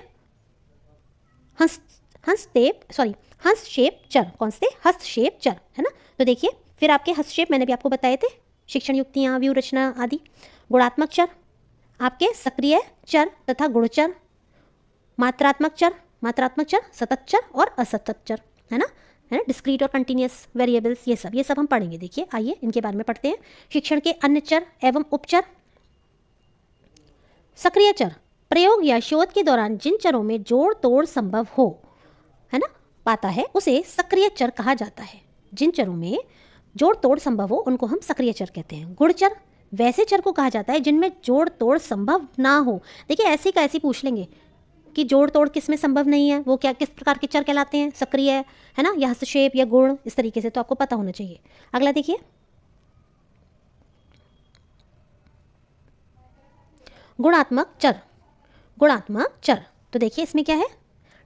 हस्तक्षेप चर, कौन से, हस्तक्षेप चर है ना। तो देखिए फिर आपके हस्तक्षेप मैंने भी आपको बताए थे, शिक्षण युक्तियाँ, व्यू रचना आदि। गुणात्मक चर आपके सक्रिय चर तथा गुणचर, मात्रात्मक चर, सतत चर और असतत चर है ना, डिस्क्रीट और कंटिन्यूअस वेरिएबल्स, ये सब हम पढ़ेंगे। देखिए आइए इनके बारे में पढ़ते हैं। शिक्षण के अन्य चर एवं उपचर। सक्रिय चर, प्रयोग या शोध के दौरान जिन चरों में जोड़ तोड़ संभव हो, है ना, पाता है, उसे सक्रिय चर कहा जाता है। जिन चरों में जोड़ तोड़ संभव हो उनको हम सक्रिय चर कहते हैं। गुणचर, वैसे चर को कहा जाता है जिनमें जोड़ तोड़ संभव ना हो। देखिए ऐसी का ऐसी पूछ लेंगे कि जोड़ तोड़ किस में संभव नहीं है, वो क्या किस प्रकार के चर कहलाते हैं, सक्रिय है ना, या हस्तक्षेप या गुण, इस तरीके से तो आपको पता होना चाहिए। अगला देखिए गुणात्मक चर। तो देखिए इसमें क्या है,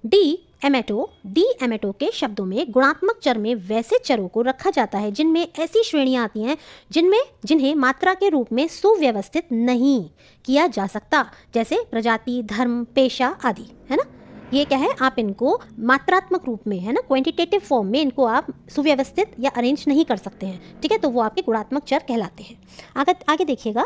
डी एमेटो के शब्दों में गुणात्मक चर में वैसे चरों को रखा जाता है जिनमें ऐसी श्रेणियां आती हैं जिन्हें मात्रा के रूप में सुव्यवस्थित नहीं किया जा सकता, जैसे प्रजाति, धर्म, पेशा आदि, है ना। ये क्या है, आप इनको मात्रात्मक रूप में, है ना, क्वांटिटेटिव फॉर्म में इनको आप सुव्यवस्थित या अरेंज नहीं कर सकते हैं, ठीक है। तो वो आपके गुणात्मक चर कहलाते हैं। आगे देखिएगा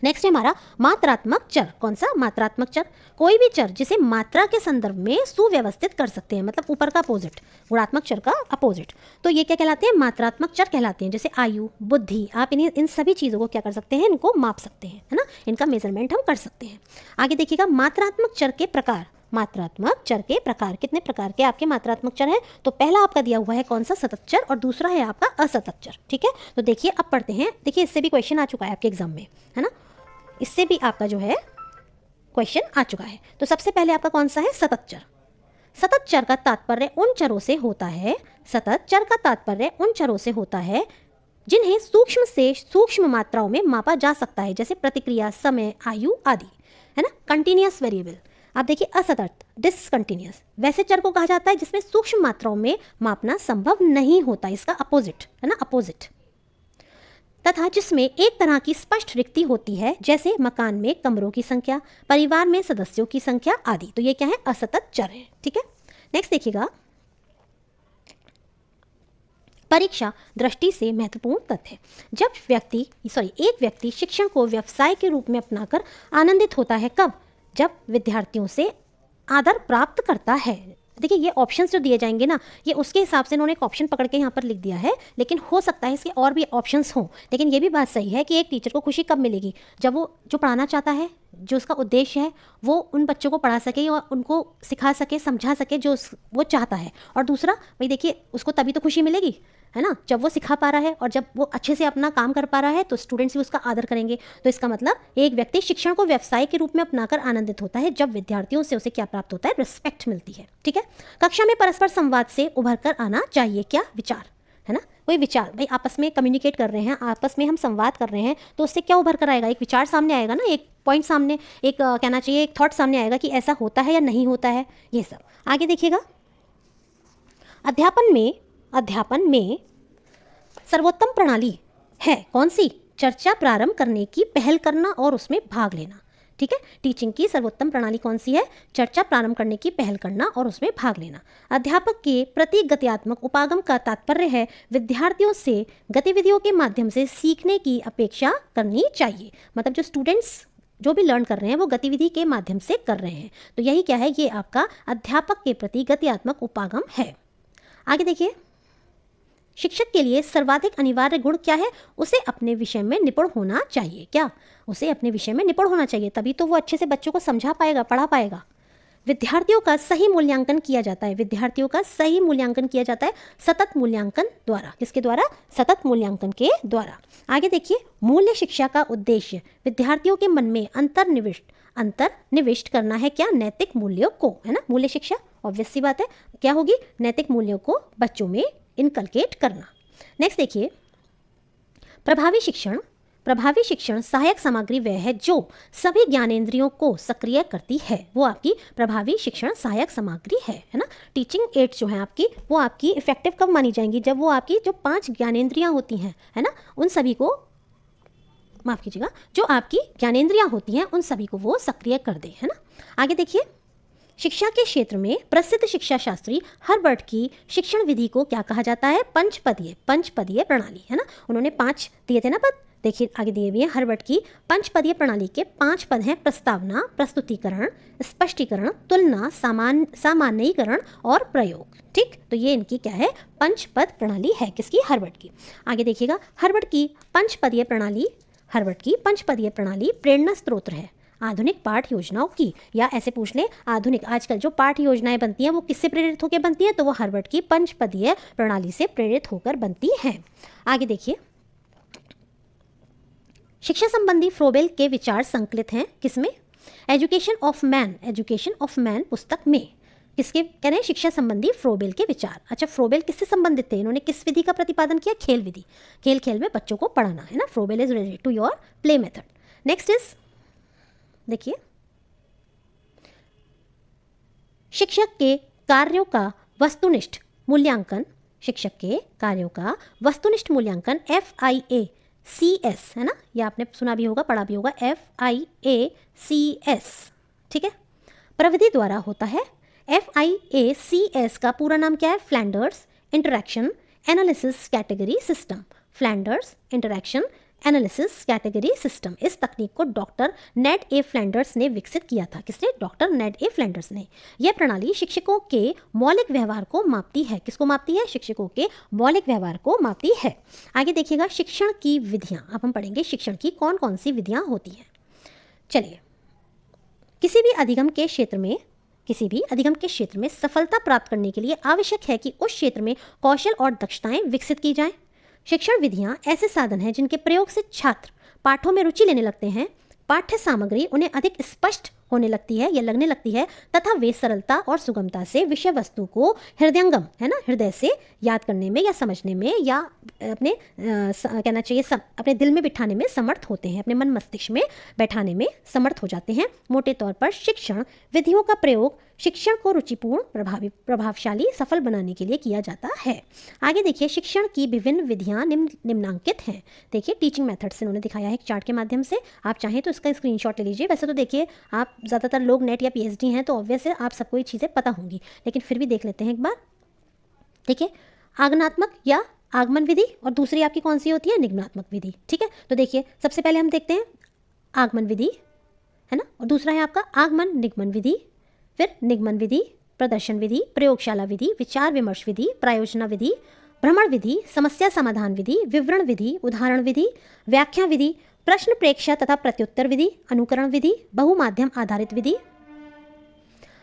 नेक्स्ट है हमारा मात्रात्मक चर। कौन सा, मात्रात्मक चर, कोई भी चर जिसे मात्रा के संदर्भ में सुव्यवस्थित कर सकते हैं, मतलब ऊपर का अपोजिट, गुणात्मक चर का अपोजिट। तो ये क्या कहलाते हैं, मात्रात्मक चर कहलाते हैं। जैसे आयु, बुद्धि, आप इन सभी चीज़ों को क्या कर सकते हैं, इनको माप सकते हैं, है ना, इनका मेजरमेंट हम कर सकते हैं। आगे देखिएगा मात्रात्मक चर के प्रकार। मात्रात्मक चर के प्रकार, कितने प्रकार के आपके मात्रात्मक चर हैं, तो पहला आपका दिया हुआ है कौन सा, सतत चर, और दूसरा है आपका असतत चर, ठीक है। तो देखिए अब पढ़ते हैं। देखिए इससे भी क्वेश्चन आ चुका है आपके एग्जाम में, है ना, इससे भी आपका जो है क्वेश्चन आ चुका है। तो सबसे पहले आपका कौन सा है, सतत चर। सतत चर का तात्पर्य उन चरों से होता है, सतत चर का तात्पर्य उन चरों से होता है जिन्हें सूक्ष्म से सूक्ष्म मात्राओं में मापा जा सकता है, जैसे प्रतिक्रिया, समय, आयु आदि, है ना। कंटिन्यूअस वेरिएबल, आप देखिए असतत, डिसकंटिन्यूअस, वैसे चर को कहा जाता है जिसमें सूक्ष्म मात्राओं में मापना संभव नहीं होता, इसका अपोजिट है ना, अपोजिट। तथा जिसमें एक तरह की स्पष्ट रिक्ति होती है, जैसे मकान में कमरों की संख्या, परिवार में सदस्यों की संख्या आदि। तो ये क्या है, असतत चर है, ठीक है। नेक्स्ट देखिएगा परीक्षा दृष्टि से महत्वपूर्ण तथ्य। एक व्यक्ति शिक्षण को व्यवसाय के रूप में अपनाकर आनंदित होता है, कब, जब विद्यार्थियों से आदर प्राप्त करता है। देखिए ये ऑप्शंस जो दिए जाएंगे ना, ये उसके हिसाब से इन्होंने एक ऑप्शन पकड़ के यहाँ पर लिख दिया है, लेकिन हो सकता है इसके और भी ऑप्शंस हों। लेकिन ये भी बात सही है कि एक टीचर को खुशी कब मिलेगी, जब वो जो पढ़ाना चाहता है, जो उसका उद्देश्य है, वो उन बच्चों को पढ़ा सके और उनको सिखा सके, समझा सके जो वो चाहता है। और दूसरा भाई देखिए उसको तभी तो खुशी मिलेगी, है ना, जब वो सिखा पा रहा है और जब वो अच्छे से अपना काम कर पा रहा है, तो स्टूडेंट्स भी उसका आदर करेंगे। तो इसका मतलब एक व्यक्ति शिक्षण को व्यवसाय के रूप में अपनाकर आनंदित होता है जब विद्यार्थियों से उसे क्या प्राप्त होता है, रिस्पेक्ट मिलती है, ठीक है। कक्षा में परस्पर संवाद से उभर कर आना चाहिए क्या, विचार, है ना, कोई विचार, भाई आपस में कम्युनिकेट कर रहे हैं, आपस में हम संवाद कर रहे हैं, तो उससे क्या उभर कर आएगा, एक विचार सामने आएगा ना, एक पॉइंट सामने, एक कहना चाहिए एक थॉट सामने आएगा कि ऐसा होता है या नहीं होता है, ये सब। आगे देखिएगा अध्यापन में सर्वोत्तम प्रणाली है कौन सी, चर्चा प्रारंभ करने की पहल करना और उसमें भाग लेना, ठीक है। टीचिंग की सर्वोत्तम प्रणाली कौन सी है, चर्चा प्रारंभ करने की पहल करना और उसमें भाग लेना। अध्यापक के प्रति गत्यात्मक उपागम का तात्पर्य है विद्यार्थियों से गतिविधियों के माध्यम से सीखने की अपेक्षा करनी चाहिए, मतलब जो स्टूडेंट्स जो भी लर्न कर रहे हैं वो गतिविधि के माध्यम से कर रहे हैं। तो यही क्या है, ये आपका अध्यापक के प्रति गत्यात्मक उपागम है। आगे देखिए शिक्षक के लिए सर्वाधिक अनिवार्य गुण क्या है? उसे अपने विषय में निपुण होना चाहिए। क्या? उसे अपने विषय में निपुण होना चाहिए, तभी तो वो अच्छे से बच्चों को समझा पाएगा, पढ़ा पाएगा। विद्यार्थियों का सही मूल्यांकन किया जाता है। विद्यार्थियों का सही मूल्यांकन किया जाता है सतत मूल्यांकन द्वारा। किसके द्वारा? सतत मूल्यांकन के द्वारा। आगे देखिए, मूल्य शिक्षा का उद्देश्य विद्यार्थियों के मन में अंतर्निविष्ट करना है। क्या? नैतिक मूल्यों को, है ना। मूल्य शिक्षा ऑब्वियस सी बात है क्या होगी? नैतिक मूल्यों को बच्चों में इनकलकेट करना। नेक्स्ट देखिए, प्रभावी शिक्षण सहायक सामग्री वह है जो सभी ज्ञानेंद्रियों को सक्रिय करती है। वो आपकी प्रभावी शिक्षण सहायक सामग्री है ना। टीचिंग एड्स जो है आपकी, वो आपकी इफेक्टिव कब मानी जाएंगी? जब वो आपकी जो 5 ज्ञानेंद्रियां होती हैं, है ना, उन सभी को, माफ कीजिएगा, जो आपकी ज्ञानेंद्रियां होती हैं उन सभी को वो सक्रिय कर दे, है ना। आगे देखिए, शिक्षा के क्षेत्र में प्रसिद्ध शिक्षा शास्त्री हर्बर्ट की शिक्षण विधि को क्या कहा जाता है? पंचपदीय प्रणाली, है ना। उन्होंने 5 दिए थे ना पद, देखिए आगे दिए हुए हैं। हर्बर्ट की पंचपदीय प्रणाली के 5 पद हैं: प्रस्तावना, प्रस्तुतिकरण, स्पष्टीकरण, तुलना, सामान्यीकरण और प्रयोग। ठीक, तो ये इनकी क्या है? पंचपद प्रणाली है। किसकी? हर्बर्ट की। आगे देखिएगा, हर्बर्ट की पंचपदीय प्रणाली प्रेरणा स्रोत है आधुनिक पाठ योजनाओं की। या ऐसे पूछ लें, आधुनिक आजकल जो पाठ योजनाएं बनती हैं वो किससे प्रेरित होकर बनती हैं? तो वो हर्बर्ट की पंचपदीय प्रणाली से प्रेरित होकर बनती हैं। आगे देखिए, शिक्षा संबंधी फ्रोबेल के विचार संकलित हैं किसमें? एजुकेशन ऑफ मैन पुस्तक में। किसके कह रहे हैं? शिक्षा संबंधी फ्रोबेल के विचार। अच्छा, फ्रोबेल किससे संबंधित थे? इन्होंने किस विधि का प्रतिपादन किया? खेल विधि। खेल में बच्चों को पढ़ाना, है ना। Froebel is related to your play method. Next is, देखिए, शिक्षक के कार्यों का वस्तुनिष्ठ मूल्यांकन FIACS, है ना। ये आपने सुना भी होगा, पढ़ा भी होगा, FIACS, ठीक है, प्रविधि द्वारा होता है। FIACS का पूरा नाम क्या है? Flanders interaction analysis category system. Flanders interaction analysis category system. इस तकनीक को डॉक्टर नेड ए फ्लैंडर्स ने विकसित किया था। किसने? डॉक्टर नेड ए फ्लैंडर्स ने। यह प्रणाली शिक्षकों के मौलिक व्यवहार को मापती है। किसको मापती है? शिक्षकों के मौलिक व्यवहार को मापती है। आगे देखिएगा, शिक्षण की विधियां। अब हम पढ़ेंगे शिक्षण की कौन कौन सी विधियां होती हैं। चलिए, किसी भी अधिगम के क्षेत्र में सफलता प्राप्त करने के लिए आवश्यक है कि उस क्षेत्र में कौशल और दक्षताएं विकसित की जाएं। शिक्षण विधियां ऐसे साधन हैं जिनके प्रयोग से छात्र पाठों में रुचि लेने लगते हैं, पाठ्य सामग्री उन्हें अधिक स्पष्ट होने लगती है या लगने लगती है, तथा वे सरलता और सुगमता से विषय वस्तु को हृदयंगम, है ना, हृदय से याद करने में या समझने में या अपने कहना चाहिए अपने दिल में बिठाने में समर्थ होते हैं, अपने मन मस्तिष्क में बैठाने में समर्थ हो जाते हैं। मोटे तौर पर शिक्षण विधियों का प्रयोग शिक्षण को रुचिपूर्ण, प्रभावशाली, सफल बनाने के लिए किया जाता है। आगे देखिए, शिक्षण की विभिन्न विधियां निम्नांकित हैं। देखिए, टीचिंग मेथड्स इन्होंने दिखाया है एक चार्ट के माध्यम से। आप चाहें तो इसका स्क्रीनशॉट ले लीजिए। वैसे तो देखिए, आप ज़्यादातर लोग नेट या PhD हैं तो ऑब्वियस है आप सबको ये चीज़ें पता होंगी, लेकिन फिर भी देख लेते हैं एक बार। देखिए, आगमनात्मक या आगमन विधि, और दूसरी आपकी कौन सी होती है? निगमनात्मक विधि। ठीक है, तो देखिए, सबसे पहले हम देखते हैं आगमन विधि, है ना, और दूसरा है आपका आगमन निगमन विधि, फिर निगमन विधि, प्रदर्शन विधि, प्रयोगशाला विधि, विचार विमर्श विधि, प्रायोजना विधि, भ्रमण विधि, समस्या समाधान विधि, विवरण विधि, उदाहरण विधि, व्याख्या विधि, प्रश्न प्रेक्षा तथा प्रत्युत्तर विधि, अनुकरण विधि, बहुमाध्यम आधारित विधि,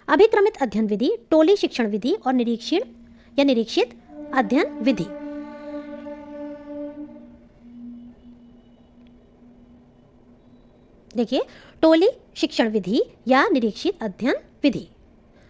अभिक्रमित अध्ययन विधि, टोली शिक्षण विधि और निरीक्षित अध्ययन विधि। देखिए, टोली शिक्षण विधि या निरीक्षित अध्ययन विधि।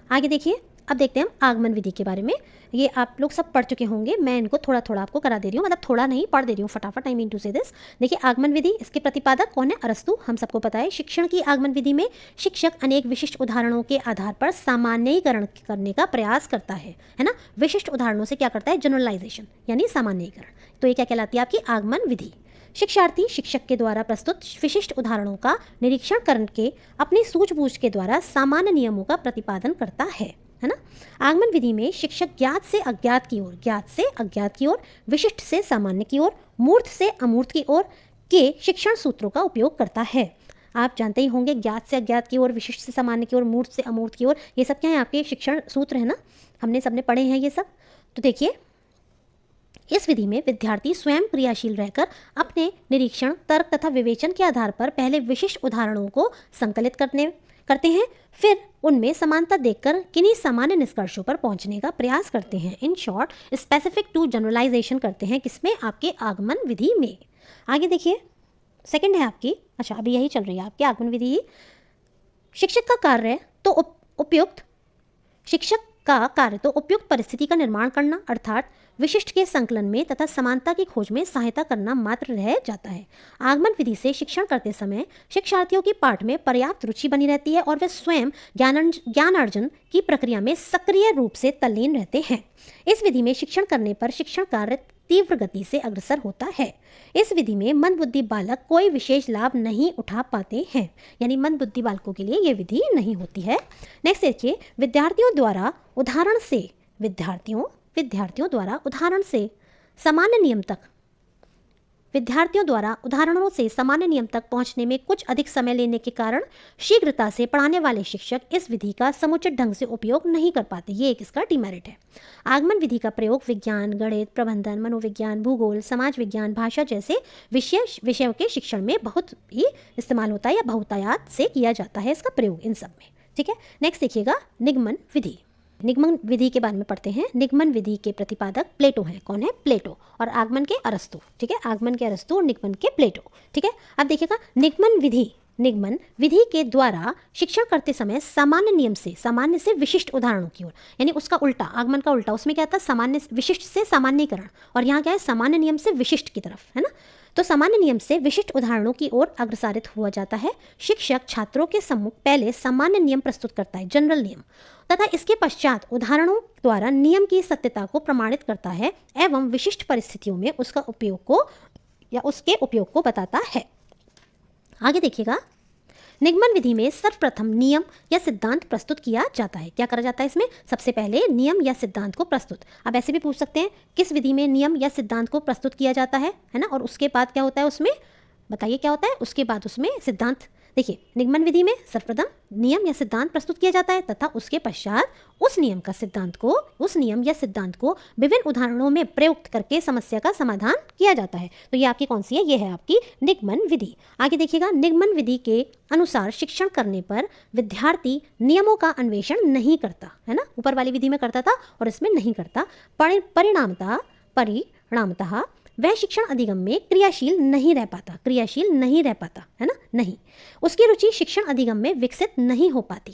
आगे देखिए, अब देखते हैं हम आगमन विधि के बारे में। ये आप लोग सब पढ़ चुके होंगे, मैं इनको थोड़ा थोड़ा आपको करा दे रही हूँ, मतलब थोड़ा नहीं, पढ़ दे रही हूँ फटाफट। आई मीन टू से दिस। देखिए, आगमन विधि, इसके प्रतिपादक कौन है? अरस्तु, हम सबको पता है। शिक्षण की आगमन विधि में शिक्षक अनेक विशिष्ट उदाहरणों के आधार पर सामान्यीकरण करने का प्रयास करता है ना। विशिष्ट उदाहरणों से क्या करता है? जनरलाइजेशन, यानी सामान्यीकरण। तो ये क्या कहलाती है? आपकी आगमन विधि। शिक्षार्थी शिक्षक के द्वारा प्रस्तुत विशिष्ट उदाहरणों का निरीक्षण करके अपनी सूझबूझ के द्वारा सामान्य नियमों का प्रतिपादन करता है ना। आगमन विधि में शिक्षक ज्ञात से अज्ञात की ओर, विशिष्ट से सामान्य की ओर, मूर्त से अमूर्त की ओर के शिक्षण सूत्रों का उपयोग करता है। आप जानते ही होंगे, ज्ञात से अज्ञात की ओर, विशिष्ट से सामान्य की ओर, मूर्त से अमूर्त की ओर, ये सब क्या है? आपके शिक्षण सूत्र है ना, हमने सबने पढ़े हैं ये सब। तो देखिए, इस विधि में विद्यार्थी स्वयं क्रियाशील रहकर अपने निरीक्षण, तर्क तथा विवेचन के आधार पर पहले विशिष्ट उदाहरणों को संकलित करते हैं, फिर उनमें समानता देखकर किन्हीं सामान्य निष्कर्षों पर पहुंचने का प्रयास करते हैं। In short specific to generalisation करते हैं, किसमें? आपके आगमन विधि में। आगे देखिए, सेकंड है आपकी, अच्छा अभी यही चल रही है आपकी आगमन विधि। शिक्षक का कार्य तो उपयुक्त परिस्थिति का निर्माण करना, अर्थात विशिष्ट के संकलन में तथा समानता की खोज में सहायता करना मात्र रह जाता है। आगमन विधि से शिक्षण करते समय शिक्षार्थियों की पाठ में पर्याप्त रुचि बनी रहती है और वे स्वयं ज्ञानार्जन की प्रक्रिया में सक्रिय रूप से तल्लीन रहते हैं। इस विधि में शिक्षण करने पर शिक्षण कार्य तीव्र गति से अग्रसर होता है। इस विधि में मंदबुद्धि बालक कोई विशेष लाभ नहीं उठा पाते हैं, यानी मंदबुद्धि बालकों के लिए ये विधि नहीं होती है। नेक्स्ट देखिए, विद्यार्थियों द्वारा उदाहरणों से सामान्य नियम तक पहुंचने में कुछ अधिक समय लेने के कारण शीघ्रता से पढ़ाने वाले शिक्षक इस विधि का समुचित ढंग से उपयोग नहीं कर पाते। ये एक इसका डिमेरिट है। आगमन विधि का प्रयोग विज्ञान, गणित, प्रबंधन, मनोविज्ञान, भूगोल, समाज विज्ञान, भाषा जैसे विषयों के शिक्षण में बहुत ही इस्तेमाल होता है या बहुतायत से किया जाता है इसका प्रयोग इन सब में। ठीक है, नेक्स्ट देखिएगा निगमन विधि। निगमन विधि के बारे में पढ़ते हैं। निगमन विधि के प्रतिपादक प्लेटो हैं। कौन है? प्लेटो। और आगमन के अरस्तु। ठीक है, आगमन के अरस्तु और निगमन के प्लेटो। ठीक है, अब देखिएगा निगमन विधि के द्वारा शिक्षण करते समय सामान्य से विशिष्ट उदाहरणों की ओर, यानी उसका उल्टा, आगमन का उल्टा, उसमें क्या था? सामान्य विशिष्ट से सामान्यीकरण, और यहाँ क्या है? सामान्य नियम से विशिष्ट की तरफ, है ना। तो सामान्य नियम से विशिष्ट उदाहरणों की ओर अग्रसारित हुआ जाता है। शिक्षक छात्रों के सम्मुख पहले सामान्य नियम प्रस्तुत करता है, जनरल नियम, तथा इसके पश्चात उदाहरणों द्वारा नियम की सत्यता को प्रमाणित करता है एवं विशिष्ट परिस्थितियों में उसके उपयोग को बताता है। आगे देखिएगा, निगमन विधि में सर्वप्रथम नियम या सिद्धांत प्रस्तुत किया जाता है। क्या करा जाता है इसमें? सबसे पहले नियम या सिद्धांत को प्रस्तुत। अब ऐसे भी पूछ सकते हैं किस विधि में नियम या सिद्धांत को प्रस्तुत किया जाता है ना, और उसके बाद क्या होता है उसमें, बताइए क्या होता है उसके बाद उसमें सिद्धांत। देखिए, निगमन विधि में सर्वप्रथम नियम या सिद्धांत प्रस्तुत किया जाता है तथा उसके पश्चात उस नियम या सिद्धांत को विभिन्न उदाहरणों में प्रयुक्त करके समस्या का समाधान किया जाता है। तो ये आपकी कौन सी है? ये है आपकी निगमन विधि। आगे देखिएगा, निगमन विधि के अनुसार शिक्षण करने पर विद्यार्थी नियमों का अन्वेषण नहीं करता, है ना। ऊपर वाली विधि में करता था और इसमें नहीं करता। परिणामतः वह शिक्षण अधिगम में क्रियाशील नहीं रह पाता, है ना, नहीं। उसकी रुचि शिक्षण अधिगम में विकसित नहीं हो पाती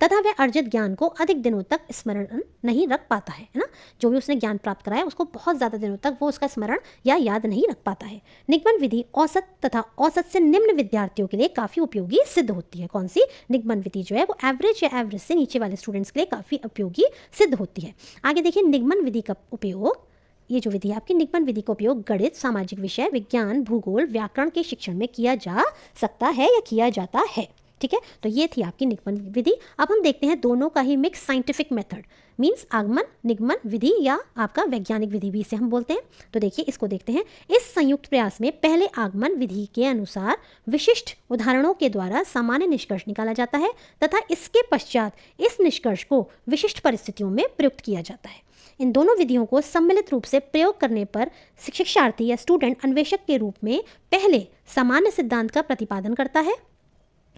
तथा वह अर्जित ज्ञान को अधिक दिनों तक स्मरण नहीं रख पाता है ना। जो भी उसने ज्ञान प्राप्त कराया उसको बहुत ज़्यादा दिनों तक वो उसका स्मरण या याद नहीं रख पाता है। निगमन विधि औसत तथा औसत से निम्न विद्यार्थियों के लिए काफ़ी उपयोगी सिद्ध होती है। कौन सी? निगमन विधि जो है वो एवरेज या एवरेज से नीचे वाले स्टूडेंट्स के लिए काफ़ी उपयोगी सिद्ध होती है। आगे देखिए, निगमन विधि का उपयोग, ये जो विधि है आपकी निगमन विधि का उपयोग गणित, सामाजिक विषय, विज्ञान, भूगोल, व्याकरण के शिक्षण में किया जा सकता है या किया जाता है। ठीक है, तो ये थी आपकी निगमन विधि। अब हम देखते हैं दोनों का ही मिक्स साइंटिफिक मेथड, मीन्स आगमन निगमन विधि या आपका वैज्ञानिक विधि भी इसे हम बोलते हैं। तो देखिए इसको देखते हैं। इस संयुक्त प्रयास में पहले आगमन विधि के अनुसार विशिष्ट उदाहरणों के द्वारा सामान्य निष्कर्ष निकाला जाता है तथा इसके पश्चात इस निष्कर्ष को विशिष्ट परिस्थितियों में प्रयुक्त किया जाता है। इन दोनों विधियों को सम्मिलित रूप से प्रयोग करने पर शिक्षार्थी या स्टूडेंट अन्वेषक के रूप में पहले सामान्य सिद्धांत का प्रतिपादन करता है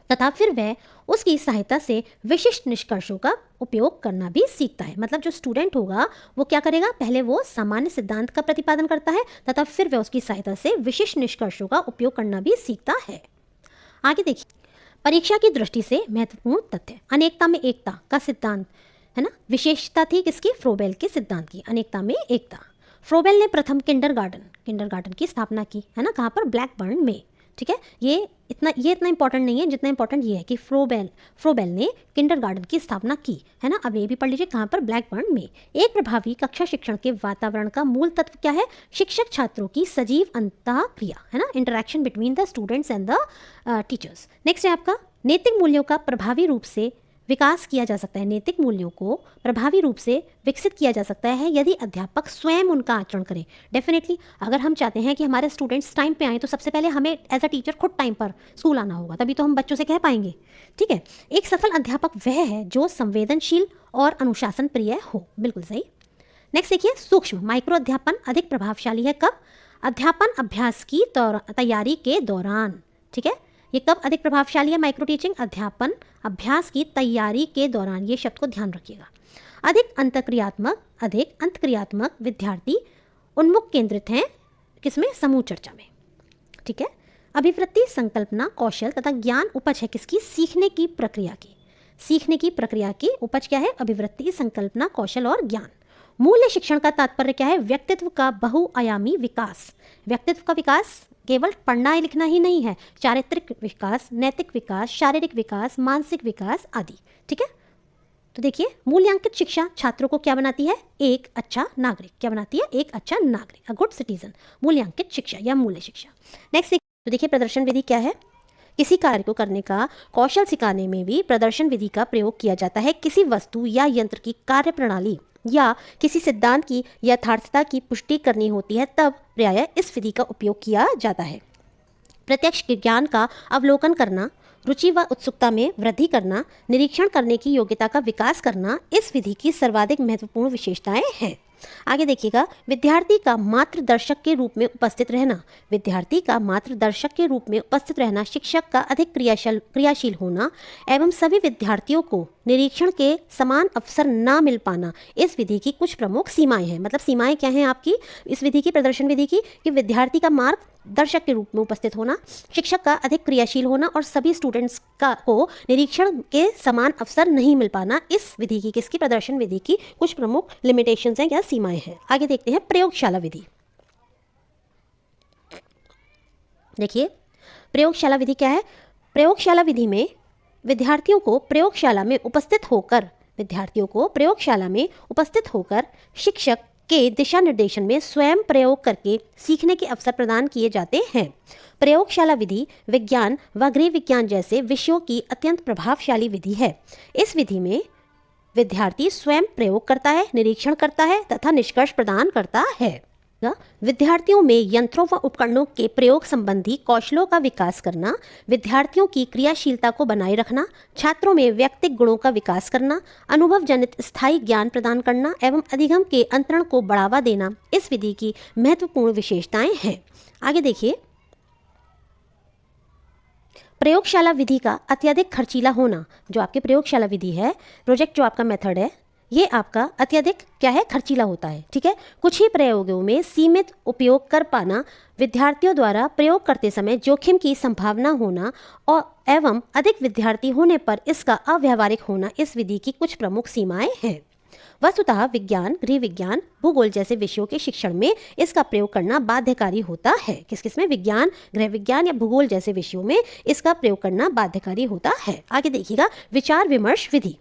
तथा फिर वह उसकी सहायता से विशिष्ट निष्कर्षों का उपयोग करना भी सीखता है। मतलब जो स्टूडेंट होगा वो क्या करेगा? पहले वो सामान्य सिद्धांत का प्रतिपादन करता है तथा फिर वह उसकी सहायता से विशिष्ट निष्कर्षों का उपयोग करना भी सीखता है। आगे देखिए, परीक्षा की दृष्टि से महत्वपूर्ण तथ्य, अनेकता में एकता का सिद्धांत, है ना। विशेषता थी किसकी? फ्रोबेल के सिद्धांत की, अनेकता में एकता। फ्रोबेल ने प्रथम किंडरगार्टन की स्थापना की, है ना, कहाँ पर? ब्लैकबर्न में। ठीक है, ये इतना इंपॉर्टेंट नहीं है जितना इंपॉर्टेंट ये है कि फ्रोबेल ने किंडरगार्टन की स्थापना की, है ना। अब ये भी पढ़ लीजिए, कहाँ पर? ब्लैकबर्न में। एक प्रभावी कक्षा शिक्षण के वातावरण का मूल तत्व क्या है? शिक्षक छात्रों की सजीव अंतःक्रिया, है ना, interaction between the students and the teachers. Next है आपका नैतिक मूल्यों का प्रभावी रूप से विकास किया जा सकता है। नैतिक मूल्यों को प्रभावी रूप से विकसित किया जा सकता है यदि अध्यापक स्वयं उनका आचरण करें। डेफिनेटली अगर हम चाहते हैं कि हमारे स्टूडेंट्स टाइम पे आएँ तो सबसे पहले हमें एज अ टीचर खुद टाइम पर स्कूल आना होगा, तभी तो हम बच्चों से कह पाएंगे। ठीक है, एक सफल अध्यापक वह है जो संवेदनशील और अनुशासन प्रिय हो। बिल्कुल सही। नेक्स्ट देखिए सूक्ष्म माइक्रो अध्यापन अधिक प्रभावशाली है कब? अध्यापन अभ्यास की तैयारी के दौरान। ठीक है, ये कब अधिक प्रभावशाली है माइक्रो टीचिंग? अध्यापन अभ्यास की तैयारी के दौरान। ये शब्द को ध्यान रखिएगा। अधिक अंतक्रियात्मक विद्यार्थी उन्मुख केंद्रित हैं किसमें? समूह चर्चा में। ठीक है, अभिवृत्ति संकल्पना कौशल तथा ज्ञान उपज है किसकी? सीखने की प्रक्रिया की। सीखने की प्रक्रिया की उपज क्या है? अभिवृत्ति संकल्पना कौशल और ज्ञान। मूल्य शिक्षण का तात्पर्य क्या है? व्यक्तित्व का बहुआयामी विकास। व्यक्तित्व का विकास केवल पढ़ना लिखना ही नहीं है, चारित्रिक विकास, नैतिक विकास, शारीरिक विकास, मानसिक विकास आदि। ठीक है, तो देखिए मूल्यांकित शिक्षा छात्रों को क्या बनाती है? एक अच्छा नागरिक। क्या बनाती है? एक अच्छा नागरिक, अ गुड सिटीजन। मूल्यांकित शिक्षा या मूल्य शिक्षा। नेक्स्ट तो देखिए प्रदर्शन विधि क्या है? किसी कार्य को करने का कौशल सिखाने में भी प्रदर्शन विधि का प्रयोग किया जाता है। किसी वस्तु या यंत्र की कार्य प्रणाली या किसी सिद्धांत की यथार्थता की पुष्टि करनी होती है, तब प्रायः इस विधि का उपयोग किया जाता है। प्रत्यक्ष ज्ञान का अवलोकन करना, रुचि व उत्सुकता में वृद्धि करना, निरीक्षण करने की योग्यता का विकास करना इस विधि की सर्वाधिक महत्वपूर्ण विशेषताएं हैं। आगे देखिएगा, विद्यार्थी का मात्र दर्शक के रूप में उपस्थित रहना। विद्यार्थी का मात्र दर्शक के रूप में उपस्थित रहना, शिक्षक का अधिक क्रियाशील होना एवं सभी विद्यार्थियों को निरीक्षण के समान अवसर ना मिल पाना इस विधि की कुछ प्रमुख सीमाएं हैं। मतलब सीमाएं क्या हैं आपकी इस विधि की, प्रदर्शन विधि की? कि विद्यार्थी का मार्ग दर्शक के रूप में उपस्थित होना, शिक्षक का अधिक क्रियाशील होना और सभी स्टूडेंट्स को निरीक्षण के समान अवसर नहीं मिल पाना इस विधि की, किसकी? प्रदर्शन विधि की कुछ प्रमुख लिमिटेशंस हैं या सीमाएं हैं। आगे देखते हैं प्रयोगशाला विधि। देखिए प्रयोगशाला विधि क्या है? प्रयोगशाला विधि में विद्यार्थियों को प्रयोगशाला में उपस्थित होकर शिक्षक के दिशा निर्देशन में स्वयं प्रयोग करके सीखने के अवसर प्रदान किए जाते हैं। प्रयोगशाला विधि विज्ञान व गृह विज्ञान जैसे विषयों की अत्यंत प्रभावशाली विधि है। इस विधि में विद्यार्थी स्वयं प्रयोग करता है, निरीक्षण करता है तथा निष्कर्ष प्रदान करता है। विद्यार्थियों में यंत्रों व उपकरणों के प्रयोग संबंधी कौशलों का विकास करना, विद्यार्थियों की क्रियाशीलता को बनाए रखना, छात्रों में व्यक्तिगत गुणों का विकास करना, अनुभव जनित स्थायी ज्ञान प्रदान करना एवं अधिगम के अंतरण को बढ़ावा देना इस विधि की महत्वपूर्ण विशेषताएं हैं। आगे देखिए, प्रयोगशाला विधि का अत्यधिक खर्चीला होना। जो आपकी प्रयोगशाला विधि है, प्रोजेक्ट जो आपका मेथड है, ये आपका अत्यधिक क्या है? खर्चीला होता है। ठीक है, कुछ ही प्रयोगों में सीमित उपयोग कर पाना, विद्यार्थियों द्वारा प्रयोग करते समय जोखिम की संभावना होना और एवं अधिक विद्यार्थी होने पर इसका अव्यावहारिक होना इस विधि की कुछ प्रमुख सीमाएं हैं। वस्तुतः विज्ञान, गृह विज्ञान, भूगोल जैसे विषयों के शिक्षण में इसका प्रयोग करना बाध्यकारी होता है। किस में? विज्ञान, गृह विज्ञान या भूगोल जैसे विषयों में इसका प्रयोग करना बाध्यकारी होता है। आगे देखिएगा, विचार विमर्श विधि।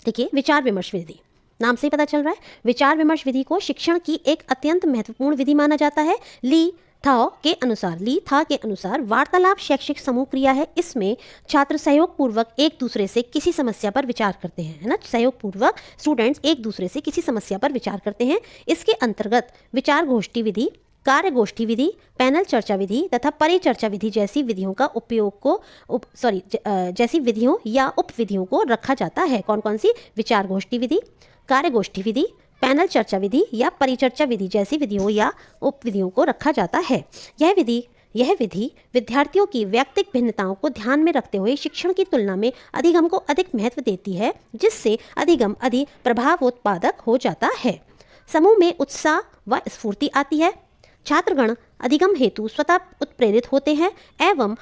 देखिए विचार विमर्श विधि, नाम से ही पता चल रहा है, विचार विमर्श विधि को शिक्षण की एक अत्यंत महत्वपूर्ण विधि माना जाता है। ली था के अनुसार वार्तालाप शैक्षिक समूह क्रिया है। इसमें छात्र सहयोग पूर्वक एक दूसरे से किसी समस्या पर विचार करते हैं, है ना? सहयोग पूर्वक स्टूडेंट्स एक दूसरे से किसी समस्या पर विचार करते हैं। इसके अंतर्गत विचार गोष्ठी विधि, कार्य गोष्ठी विधि, पैनल चर्चा विधि तथा परिचर्चा विधि जैसी विधियों का जैसी विधियों या उपविधियों को रखा जाता है। कौन कौन सी? विचार गोष्ठी विधि, कार्य गोष्ठी विधि, पैनल चर्चा विधि या परिचर्चा विधि जैसी विधियों या उपविधियों को रखा जाता है। यह विधि विद्यार्थियों की व्यक्तिगत भिन्नताओं को ध्यान में रखते हुए शिक्षण की तुलना में अधिगम को अधिक महत्व देती है, जिससे अधिगम अधिक प्रभावोत्पादक हो जाता है। समूह में उत्साह व स्फूर्ति आती है। छात्रगण अधिगम हेतु स्वतः उत्प्रेरित होते हैं एवं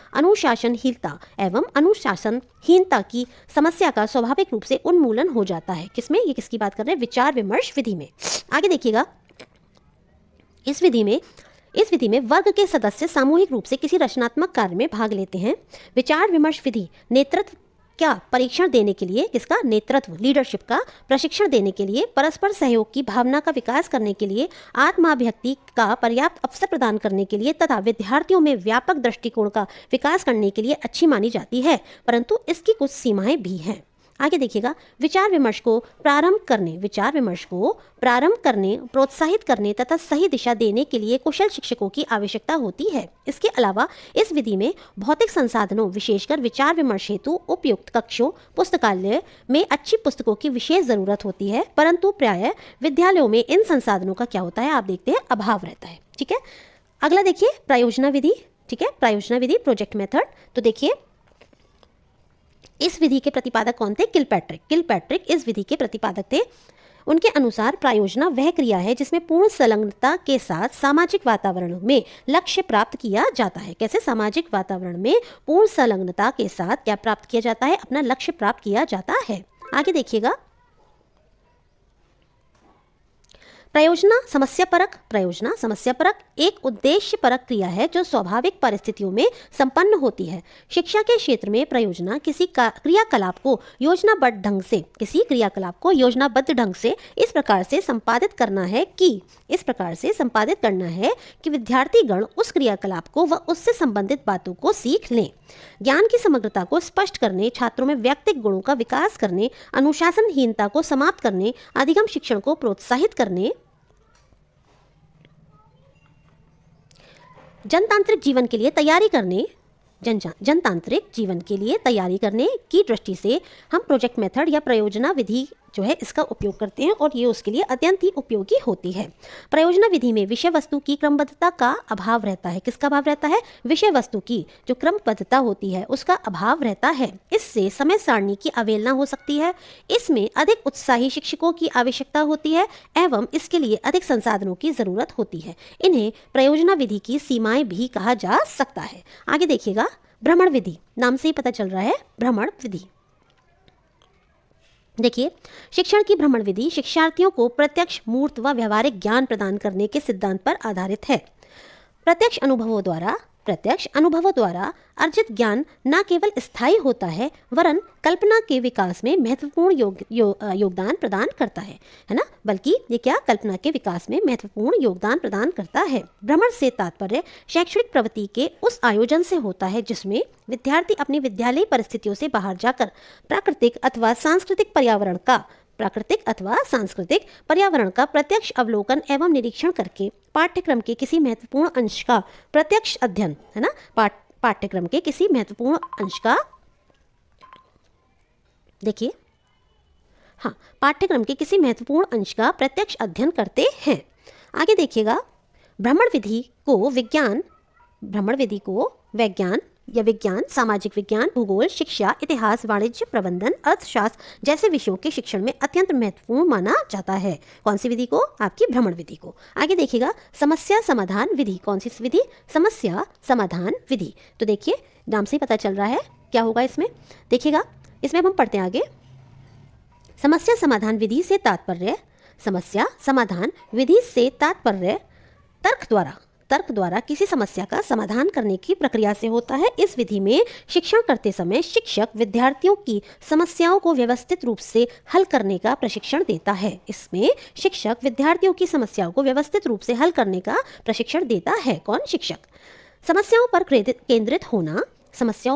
अनुशासनहीनता की समस्या का स्वाभाविक रूप से उन्मूलन हो जाता है। किसमें? ये किसकी बात कर रहे हैं? विचार विमर्श विधि में। आगे देखिएगा, इस विधि में वर्ग के सदस्य सामूहिक रूप से किसी रचनात्मक कार्य में भाग लेते हैं। विचार विमर्श विधि नेतृत्व क्या परीक्षण देने के लिए, किसका? नेतृत्व, लीडरशिप का प्रशिक्षण देने के लिए, परस्पर सहयोग की भावना का विकास करने के लिए, आत्माभिव्यक्ति का पर्याप्त अवसर प्रदान करने के लिए तथा विद्यार्थियों में व्यापक दृष्टिकोण का विकास करने के लिए अच्छी मानी जाती है, परंतु इसकी कुछ सीमाएं भी हैं। आगे देखिएगा, विचार विमर्श को प्रारंभ करने, प्रोत्साहित करने तथा सही दिशा देने के लिए कुशल शिक्षकों की आवश्यकता होती है। इसके अलावा इस विधि में भौतिक संसाधनों, विशेषकर विचार विमर्श हेतु उपयुक्त कक्षों, पुस्तकालय में अच्छी पुस्तकों की विशेष जरूरत होती है, परंतु प्रायः विद्यालयों में इन संसाधनों का क्या होता है, आप देखते हैं, अभाव रहता है। ठीक है, अगला देखिए प्रायोजना विधि। ठीक है, प्रायोजना विधि, प्रोजेक्ट मेथड। तो देखिए इस विधि के प्रतिपादक कौन थे? किलपैट्रिक इस विधि के प्रतिपादक थे। उनके अनुसार प्रायोजना वह क्रिया है जिसमें पूर्ण संलग्नता के साथ सामाजिक वातावरण में लक्ष्य प्राप्त किया जाता है। कैसे? सामाजिक वातावरण में पूर्ण संलग्नता के साथ क्या प्राप्त किया जाता है? अपना लक्ष्य प्राप्त किया जाता है। आगे देखिएगा, प्रयोजना समस्या परक एक उद्देश्य परक क्रिया है जो स्वाभाविक परिस्थितियों में संपन्न होती है। शिक्षा के क्षेत्र में प्रयोजना किसी क्रियाकलाप को योजनाबद्ध ढंग से इस प्रकार से संपादित करना है कि विद्यार्थी गण उस क्रियाकलाप को व उससे संबंधित बातों को सीख लें। ज्ञान की समग्रता को स्पष्ट करने, छात्रों में व्यक्तिगत गुणों का विकास करने, अनुशासनहीनता को समाप्त करने, अधिगम शिक्षण को प्रोत्साहित करने, जनतांत्रिक जीवन के लिए तैयारी करने की दृष्टि से हम प्रोजेक्ट मेथड या प्रयोजना विधि जो है इसका उपयोग करते हैं और ये उसके लिए अत्यंत ही उपयोगी होती है। प्रयोजना विधि में विषय वस्तु की क्रमबद्धता का अभाव रहता है। किसका अभाव रहता है? विषय वस्तु की जो क्रमबद्धता होती है उसका अभाव रहता है। इससे समय सारणी की अवहेलना हो सकती है। इसमें अधिक उत्साही शिक्षकों की आवश्यकता होती है एवं इसके लिए अधिक संसाधनों की जरूरत होती है। इन्हें प्रयोजना विधि की सीमाएं भी कहा जा सकता है। आगे देखिएगा, भ्रमण विधि, नाम से ही पता चल रहा है, भ्रमण विधि। देखिए, शिक्षण की भ्रमण विधि शिक्षार्थियों को प्रत्यक्ष, मूर्त व व्यवहारिक ज्ञान प्रदान करने के सिद्धांत पर आधारित है। प्रत्यक्ष अनुभवों द्वारा अर्जित ज्ञान न केवल स्थायी होता है वरन कल्पना के विकास में महत्वपूर्ण योगदान प्रदान करता है ना, बल्कि ये क्या कल्पना के विकास में महत्वपूर्ण योगदान प्रदान करता है। भ्रमण से तात्पर्य शैक्षणिक प्रवृत्ति के उस आयोजन से होता है जिसमें विद्यार्थी अपनी विद्यालयी परिस्थितियों से बाहर जाकर प्राकृतिक अथवा सांस्कृतिक पर्यावरण का प्रत्यक्ष अवलोकन एवं निरीक्षण करके पाठ्यक्रम के किसी महत्वपूर्ण अंश का प्रत्यक्ष अध्ययन, है ना, पाठ्यक्रम के किसी महत्वपूर्ण अंश का, देखिए, हाँ, पाठ्यक्रम के किसी महत्वपूर्ण अंश का प्रत्यक्ष अध्ययन करते हैं। आगे देखिएगा, भ्रमण विधि को विज्ञान, सामाजिक विज्ञान, भूगोल, शिक्षा, इतिहास, वाणिज्य, प्रबंधन, अर्थशास्त्र जैसे विषयों के शिक्षण में अत्यंत महत्वपूर्ण माना जाता है। कौन सी विधि को? आपकी भ्रमण विधि को। आगे देखिएगा, समस्या समाधान विधि। कौन सी विधि? समस्या समाधान विधि। तो देखिए, नाम से ही पता चल रहा है क्या होगा इसमें। देखिएगा, इसमें हम पढ़ते हैं आगे, समस्या समाधान विधि से तात्पर्य तर्क द्वारा किसी समस्या का समाधान करने की प्रक्रिया से होता है। इस विधि में शिक्षण करते समय शिक्षक विद्यार्थियों की समस्याओं को व्यवस्थित रूप से हल करने का प्रशिक्षण देता है। कौन? शिक्षक। समस्याओं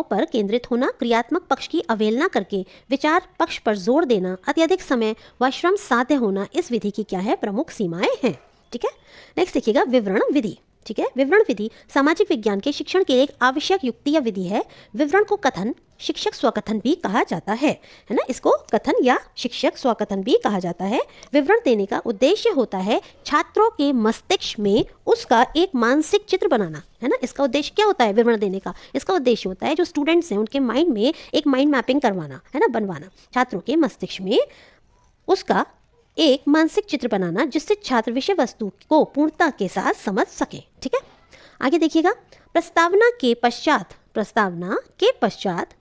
पर केंद्रित होना, क्रियात्मक पक्ष की अवहेलना करके विचार पक्ष पर जोर देना, अत्यधिक समय व श्रम साध्य होना इस विधि की क्या है? प्रमुख सीमाएं हैं। ठीक है, नेक्स्ट देखिएगा, विवरण विधि। ठीक है, विवरण विधि सामाजिक विज्ञान के शिक्षण की एक आवश्यक युक्ति या विधि है। विवरण को कथन, शिक्षक स्वकथन भी कहा जाता है ना, इसको कथन या शिक्षक स्वकथन भी कहा जाता है। विवरण देने का उद्देश्य होता है छात्रों के मस्तिष्क में उसका एक मानसिक चित्र बनाना, है ना। इसका उद्देश्य क्या होता है विवरण देने का? इसका उद्देश्य होता है जो स्टूडेंट्स हैं उनके माइंड में एक माइंड मैपिंग करवाना, है ना, बनवाना, छात्रों के मस्तिष्क में उसका एक मानसिक चित्र बनाना जिससे छात्र विषय वस्तु को पूर्णता के साथ समझ सके। ठीक है, आगे देखिएगा, प्रस्तावना के पश्चात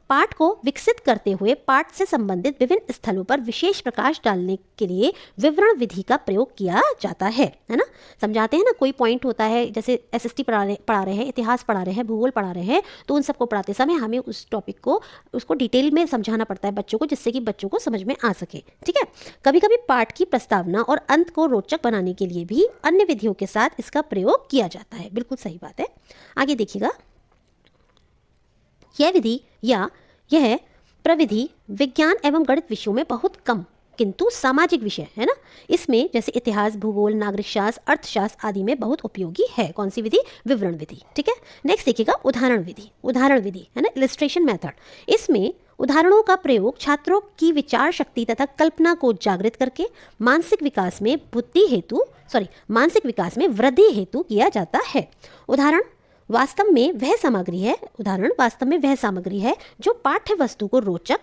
पाठ को विकसित करते हुए पाठ से संबंधित विभिन्न स्थलों पर विशेष प्रकाश डालने के लिए विवरण विधि का प्रयोग किया जाता है ना। समझाते हैं ना, कोई पॉइंट होता है, जैसे एसएसटी पढ़ा रहे हैं, इतिहास पढ़ा रहे हैं, भूगोल पढ़ा रहे हैं, तो उन सबको पढ़ाते समय हमें उस टॉपिक को उसको डिटेल में समझाना पड़ता है बच्चों को, जिससे कि बच्चों को समझ में आ सके। ठीक है, कभी कभी पाठ की प्रस्तावना और अंत को रोचक बनाने के लिए भी अन्य विधियों के साथ इसका प्रयोग किया जाता है। बिल्कुल सही बात है। आगे देखिएगा, यह प्रविधि विज्ञान एवं गणित विषयों में बहुत कम, किंतु सामाजिक विषय है ना, इसमें जैसे इतिहास, भूगोल, नागरिक शास्त्र, अर्थशास्त्र आदि में बहुत उपयोगी है। कौन सी विधि? विवरण विधि। ठीक है, नेक्स्ट देखिएगा उदाहरण विधि। उदाहरण विधि है ना, इलस्ट्रेशन मेथड। इसमें उदाहरणों का प्रयोग छात्रों की विचार शक्ति तथा कल्पना को जागृत करके मानसिक विकास में वृद्धि हेतु किया जाता है। उदाहरण वास्तव में वह सामग्री है जो पाठ्य वस्तु को रोचक,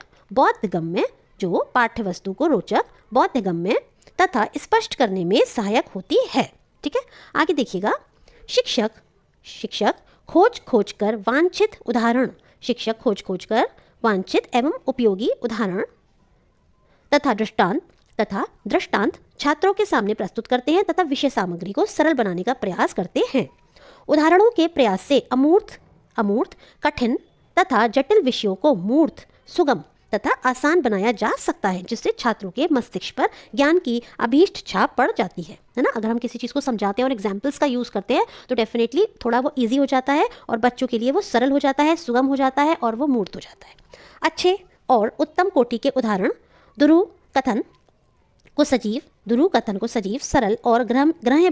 बोधगम्य तथा स्पष्ट करने में सहायक होती है। ठीक है, आगे देखिएगा शिक्षक खोज कर वांछित एवं उपयोगी उदाहरण तथा दृष्टांत छात्रों के सामने प्रस्तुत करते हैं तथा विषय सामग्री को सरल बनाने का प्रयास करते हैं। उदाहरणों के प्रयास से अमूर्त, कठिन तथा जटिल विषयों को मूर्त, सुगम तथा आसान बनाया जा सकता है, जिससे छात्रों के मस्तिष्क पर ज्ञान की अभीष्ट छाप पड़ जाती है ना। अगर हम किसी चीज़ को समझाते हैं और एग्जाम्पल्स का यूज़ करते हैं तो डेफिनेटली थोड़ा वो ईजी हो जाता है और बच्चों के लिए वो सरल हो जाता है, सुगम हो जाता है और वो मूर्त हो जाता है। अच्छे और उत्तम कोटि के उदाहरण ध्रुव कथन को सजीव, सरल और ग्राह्य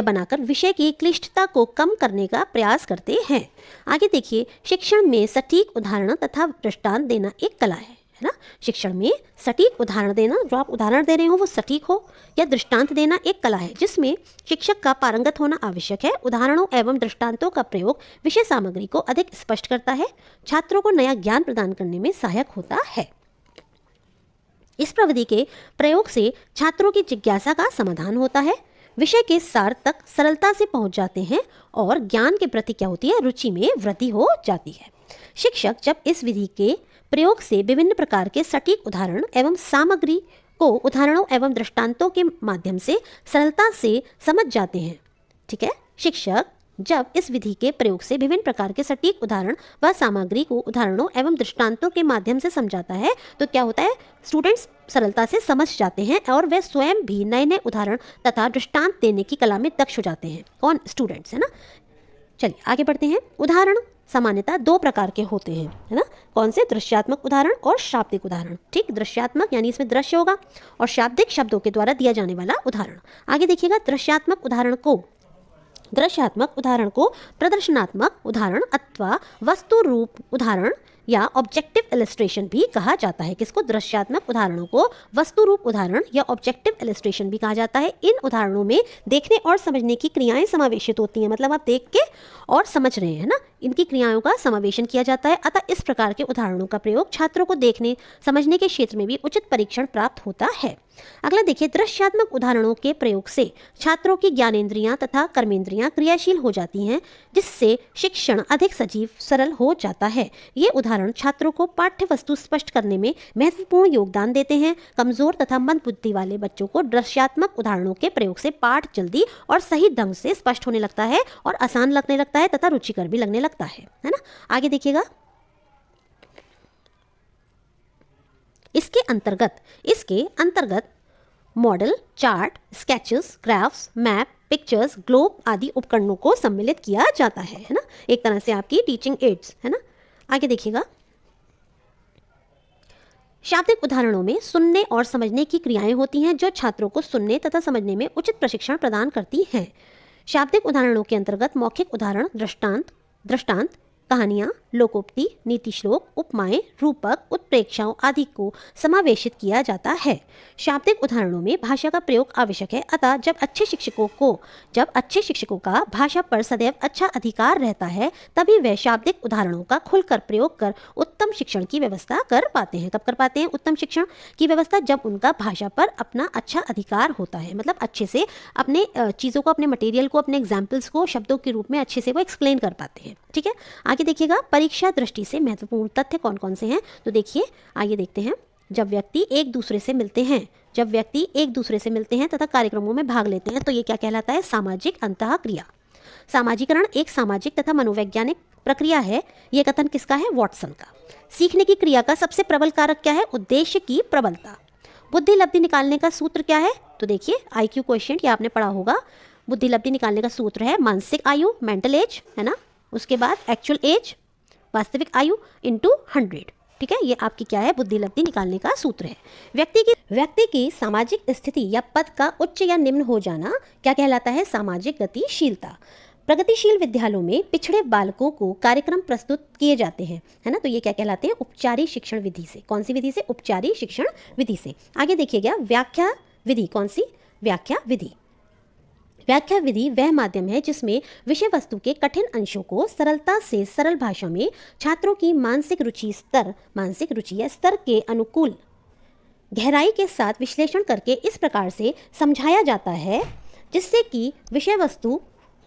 बनाकर विषय की क्लिष्टता को कम करने का प्रयास करते हैं। आगे देखिए, शिक्षण में सटीक उदाहरण तथा दृष्टांत देना एक कला है ना। शिक्षण में सटीक उदाहरण देना, जो आप उदाहरण दे रहे हो वो सटीक हो, या दृष्टांत देना एक कला है जिसमें शिक्षक का पारंगत होना आवश्यक है। उदाहरणों एवं दृष्टांतों का प्रयोग विषय सामग्री को अधिक स्पष्ट करता है, छात्रों को नया ज्ञान प्रदान करने में सहायक होता है। इस प्रविधि के प्रयोग से छात्रों की जिज्ञासा का समाधान होता है, विषय के सार तक सरलता से पहुंच जाते हैं और ज्ञान के प्रति क्या होती है, रुचि में वृद्धि हो जाती है। शिक्षक जब इस विधि के प्रयोग से विभिन्न प्रकार के सटीक उदाहरण एवं सामग्री को उदाहरणों एवं दृष्टांतों के माध्यम से सरलता से समझ जाते हैं। ठीक है, शिक्षक जब इस विधि के प्रयोग से विभिन्न प्रकार के सटीक उदाहरण व सामग्री को उदाहरणों एवं दृष्टांतों के माध्यम से समझाता है तो क्या होता है, स्टूडेंट्स सरलता से समझ जाते हैं और वे स्वयं भी नए नए उदाहरण तथा दृष्टांत देने की कला में दक्ष हो जाते हैं। कौन? स्टूडेंट्स, है ना। चलिए आगे बढ़ते हैं। उदाहरण सामान्यतः दो प्रकार के होते हैं, है ना। कौन से? दृश्यात्मक उदाहरण और शाब्दिक उदाहरण। ठीक, दृश्यात्मक यानी इसमें दृश्य होगा और शाब्दिक शब्दों के द्वारा दिया जाने वाला उदाहरण। आगे देखिएगा, दृश्यात्मक उदाहरण को प्रदर्शनात्मक उदाहरण अथवा वस्तु रूप उदाहरण या ऑब्जेक्टिव इलस्ट्रेशन भी कहा जाता है। किसको? दृश्यात्मक उदाहरणों को वस्तु रूप उदाहरण या ऑब्जेक्टिव इलस्ट्रेशन भी कहा जाता है। इन उदाहरणों में देखने और समझने की क्रियाएं समावेशित होती हैं, मतलब आप देख के और समझ रहे हैं ना, इनकी क्रियाओं का समावेशन किया जाता है। अतः इस प्रकार के उदाहरणों का प्रयोग छात्रों को देखने समझने के क्षेत्र में भी उचित परीक्षण प्राप्त होता है। अगला देखिए, दृश्यात्मक उदाहरणों के प्रयोग से छात्रों की ज्ञानेंद्रियां तथा कर्मेंद्रियां क्रियाशील हो जाती हैं, जिससे शिक्षण अधिक सजीव सरल हो जाता है। ये उदाहरण छात्रों को पाठ्य वस्तु स्पष्ट करने में महत्वपूर्ण योगदान देते हैं। कमजोर तथा मंद बुद्धि वाले बच्चों को दृश्यात्मक उदाहरणों के प्रयोग से पाठ जल्दी और सही ढंग से स्पष्ट होने लगता है और आसान लगने लगता है तथा रुचिकर भी लगने लगता है ना। आगे देखिएगा, इसके अंतर्गत model, chart, sketches, graphs, map, pictures, globe आदि उपकरणों को सम्मिलित किया जाता है ना। एक तरह से आपकी टीचिंग एड्स, है ना। आगे देखिएगा, शाब्दिक उदाहरणों में सुनने और समझने की क्रियाएं होती हैं जो छात्रों को सुनने तथा समझने में उचित प्रशिक्षण प्रदान करती हैं। शाब्दिक उदाहरणों के अंतर्गत मौखिक उदाहरण, दृष्टांत, कहानियाँ, लोकोक्ति, नीति श्लोक, उपमाएं, रूपक, उत्प्रेक्षाओं आदि को समावेशित किया जाता है। शाब्दिक उदाहरणों में भाषा का प्रयोग आवश्यक है। अतः जब अच्छे शिक्षकों का भाषा पर सदैव अच्छा अधिकार रहता है, तभी वे शाब्दिक उदाहरणों का खुलकर प्रयोग कर उत्तम शिक्षण की व्यवस्था कर पाते हैं। कब कर पाते हैं उत्तम शिक्षण की व्यवस्था? जब उनका भाषा पर अपना अच्छा अधिकार होता है, मतलब अच्छे से अपने चीज़ों को, अपने मटेरियल को, अपने एग्जाम्पल्स को शब्दों के रूप में अच्छे से वो एक्सप्लेन कर पाते हैं। ठीक है, आगे देखिएगा, परीक्षा दृष्टि से महत्वपूर्ण तथ्य कौन कौन से हैं, तो देखिए आगे देखते हैं। जब व्यक्ति एक दूसरे से मिलते हैं तथा कार्यक्रमों में भाग लेते हैं तो ये क्या कहलाता है? सामाजिक अंतःक्रिया। सामाजिकरण एक सामाजिक तथा मनोवैज्ञानिक प्रक्रिया है। यह कथन किसका है? वॉटसन का। सीखने की क्रिया का सबसे प्रबल कारक क्या है? उद्देश्य की प्रबलता। बुद्धि लब्धि निकालने का सूत्र क्या है? तो देखिए IQ क्वेश्चन, ये आपने पढ़ा होगा। बुद्धि लब्धि निकालने का सूत्र है मानसिक आयु, मेंटल एज, है ना, उसके बाद एक्चुअल एज, वास्तविक आयु, इंटू 100। ठीक है, ये आपकी क्या है, बुद्धि लब्धि निकालने का सूत्र है। व्यक्ति की सामाजिक स्थिति या पद का उच्च या निम्न हो जाना क्या कहलाता है, सामाजिक गतिशीलता। प्रगतिशील विद्यालयों में पिछड़े बालकों को कार्यक्रम प्रस्तुत किए जाते हैं, है ना, तो ये क्या कहलाते हैं, उपचारिक शिक्षण विधि से। कौन सी विधि से, उपचारिक शिक्षण विधि से। आगे देखिएगा, व्याख्या विधि। कौन सी, व्याख्या विधि। व्याख्या विधि वह माध्यम है जिसमें विषय वस्तु के कठिन अंशों को सरलता से सरल भाषा में छात्रों की मानसिक रुचि या स्तर के अनुकूल गहराई के साथ विश्लेषण करके इस प्रकार से समझाया जाता है जिससे कि विषय वस्तु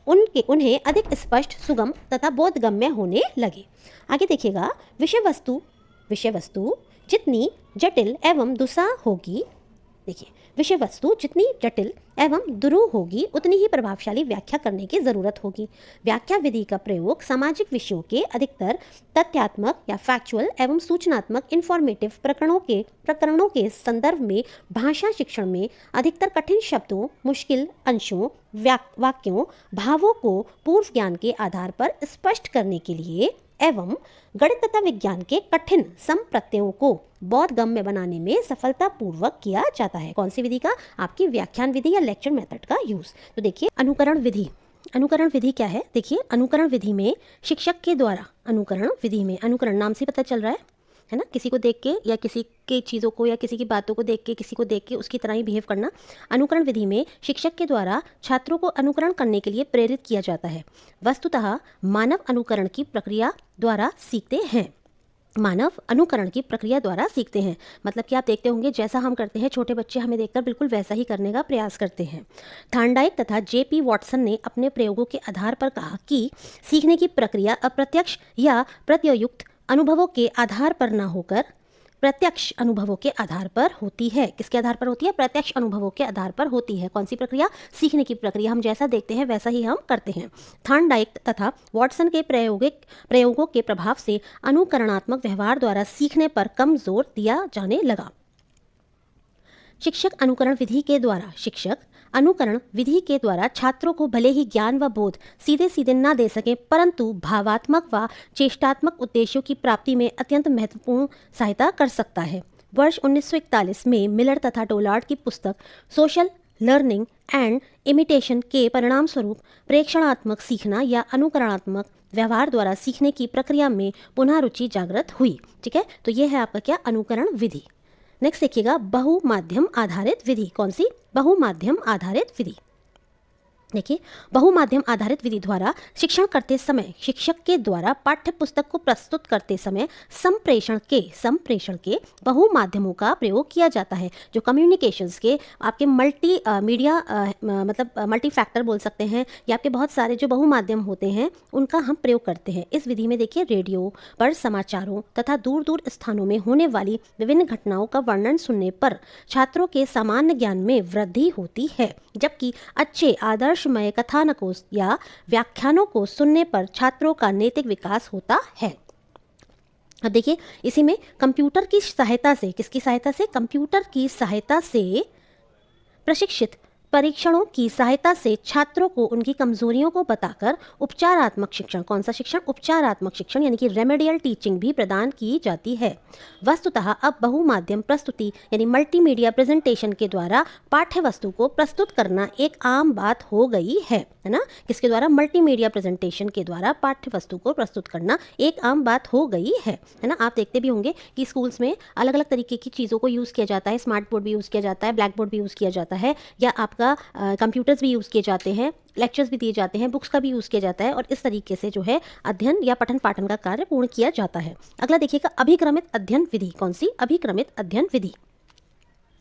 उन्हें अधिक स्पष्ट, सुगम तथा बोधगम्य होने लगे। आगे देखिएगा, विषय वस्तु जितनी जटिल एवं दुस्साह होगी, देखिए, विषय वस्तु जितनी जटिल एवं दुरूह होगी उतनी ही प्रभावशाली व्याख्या करने की जरूरत होगी। व्याख्या विधि का प्रयोग सामाजिक विषयों के अधिकतर तथ्यात्मक या फैक्चुअल एवं सूचनात्मक इंफॉर्मेटिव प्रकरणों के संदर्भ में भाषा शिक्षण में अधिकतर कठिन शब्दों, मुश्किल अंशों, वाक्यों, भावों को पूर्व ज्ञान के आधार पर स्पष्ट करने के लिए एवं गणित तथा विज्ञान के कठिन सम प्रत्ययों को बोधगम्य बनाने में सफलतापूर्वक किया जाता है। कौन सी विधि का, आपकी व्याख्यान विधि या लेक्चर मेथड का यूज। तो देखिए, अनुकरण विधि क्या है, देखिए, अनुकरण विधि में शिक्षक के द्वारा, अनुकरण नाम से पता चल रहा है ना, किसी को देख के या किसी के चीज़ों को या किसी की बातों को देख के, किसी को देख के उसकी तरह ही बिहेव करना। अनुकरण विधि में शिक्षक के द्वारा छात्रों को अनुकरण करने के लिए प्रेरित किया जाता है। वस्तुतः मानव अनुकरण की प्रक्रिया द्वारा सीखते हैं। मतलब कि आप देखते होंगे जैसा हम करते हैं, छोटे बच्चे हमें देखकर बिल्कुल वैसा ही करने का प्रयास करते हैं। थॉर्नडाइक तथा JP वॉटसन ने अपने प्रयोगों के आधार पर कहा कि सीखने की प्रक्रिया अप्रत्यक्ष या प्रत्युक्त अनुभवों के आधार पर न होकर प्रत्यक्ष अनुभवों के आधार पर होती है। किसके आधार पर होती है, प्रत्यक्ष अनुभवों के आधार पर होती है। कौन सी प्रक्रिया, सीखने की प्रक्रिया। हम जैसा देखते हैं वैसा ही हम करते हैं। थॉर्नडाइक तथा वॉटसन के प्रयोगों के प्रभाव से अनुकरणात्मक व्यवहार द्वारा सीखने पर कम जोर दिया जाने लगा। शिक्षक अनुकरण विधि के द्वारा छात्रों को भले ही ज्ञान व बोध सीधे न दे सकें, परंतु भावात्मक व चेष्टात्मक उद्देश्यों की प्राप्ति में अत्यंत महत्वपूर्ण सहायता कर सकता है। वर्ष 1941 में मिलर तथा डोलार्ड की पुस्तक सोशल लर्निंग एंड इमिटेशन के परिणाम स्वरूप प्रेक्षणात्मक सीखना या अनुकरणात्मक व्यवहार द्वारा सीखने की प्रक्रिया में पुनः रुचि जागृत हुई। ठीक है, तो ये है आपका क्या, अनुकरण विधि। नेक्स्ट देखिएगा, बहुमाध्यम आधारित विधि। कौन सी, बहुमाध्यम आधारित विधि। देखिए, बहुमाध्यम आधारित विधि द्वारा शिक्षण करते समय शिक्षक के द्वारा पाठ्य पुस्तक को प्रस्तुत करते समय संप्रेषण के बहुमाध्यमों का प्रयोग किया जाता है। जो कम्युनिकेशंस के आपके मल्टी फैक्टर बोल सकते हैं, या आपके बहुत सारे जो बहुमाध्यम होते हैं उनका हम प्रयोग करते हैं। इस विधि में देखिए, रेडियो पर समाचारों तथा दूर दूर स्थानों में होने वाली विभिन्न घटनाओं का वर्णन सुनने पर छात्रों के सामान्य ज्ञान में वृद्धि होती है, जबकि अच्छे आदर्शमय कथानकों या व्याख्यानों को सुनने पर छात्रों का नैतिक विकास होता है। अब देखिए, इसी में कंप्यूटर की सहायता से, किसकी सहायता से, कंप्यूटर की सहायता से प्रशिक्षित परीक्षणों की सहायता से छात्रों को उनकी कमजोरियों को बताकर उपचारात्मक शिक्षण, कौन सा शिक्षण, उपचारात्मक शिक्षण यानी कि रेमेडियल टीचिंग भी प्रदान की जाती है। वस्तुतः अब बहुमाध्यम प्रस्तुति यानी मल्टीमीडिया प्रेजेंटेशन के द्वारा पाठ्य वस्तु को प्रस्तुत करना एक आम बात हो गई है ना। किसके द्वारा, मल्टीमीडिया प्रेजेंटेशन के द्वारा पाठ्य वस्तु को प्रस्तुत करना एक आम बात हो गई है ना। आप देखते भी होंगे कि स्कूल्स में अलग अलग तरीके की चीज़ों को यूज़ किया जाता है। स्मार्ट बोर्ड भी यूज़ किया जाता है, ब्लैक बोर्ड भी यूज़ किया जाता है, या आपका कंप्यूटर्स भी यूज़ किए जाते हैं, लेक्चर्स भी दिए जाते हैं, बुक्स का भी यूज़ किया जाता है, और इस तरीके से जो है अध्ययन या पठन पाठन का कार्य पूर्ण किया जाता है। अगला देखिएगा, अभिक्रमित अध्ययन विधि। कौन सी, अभिक्रमित अध्ययन विधि।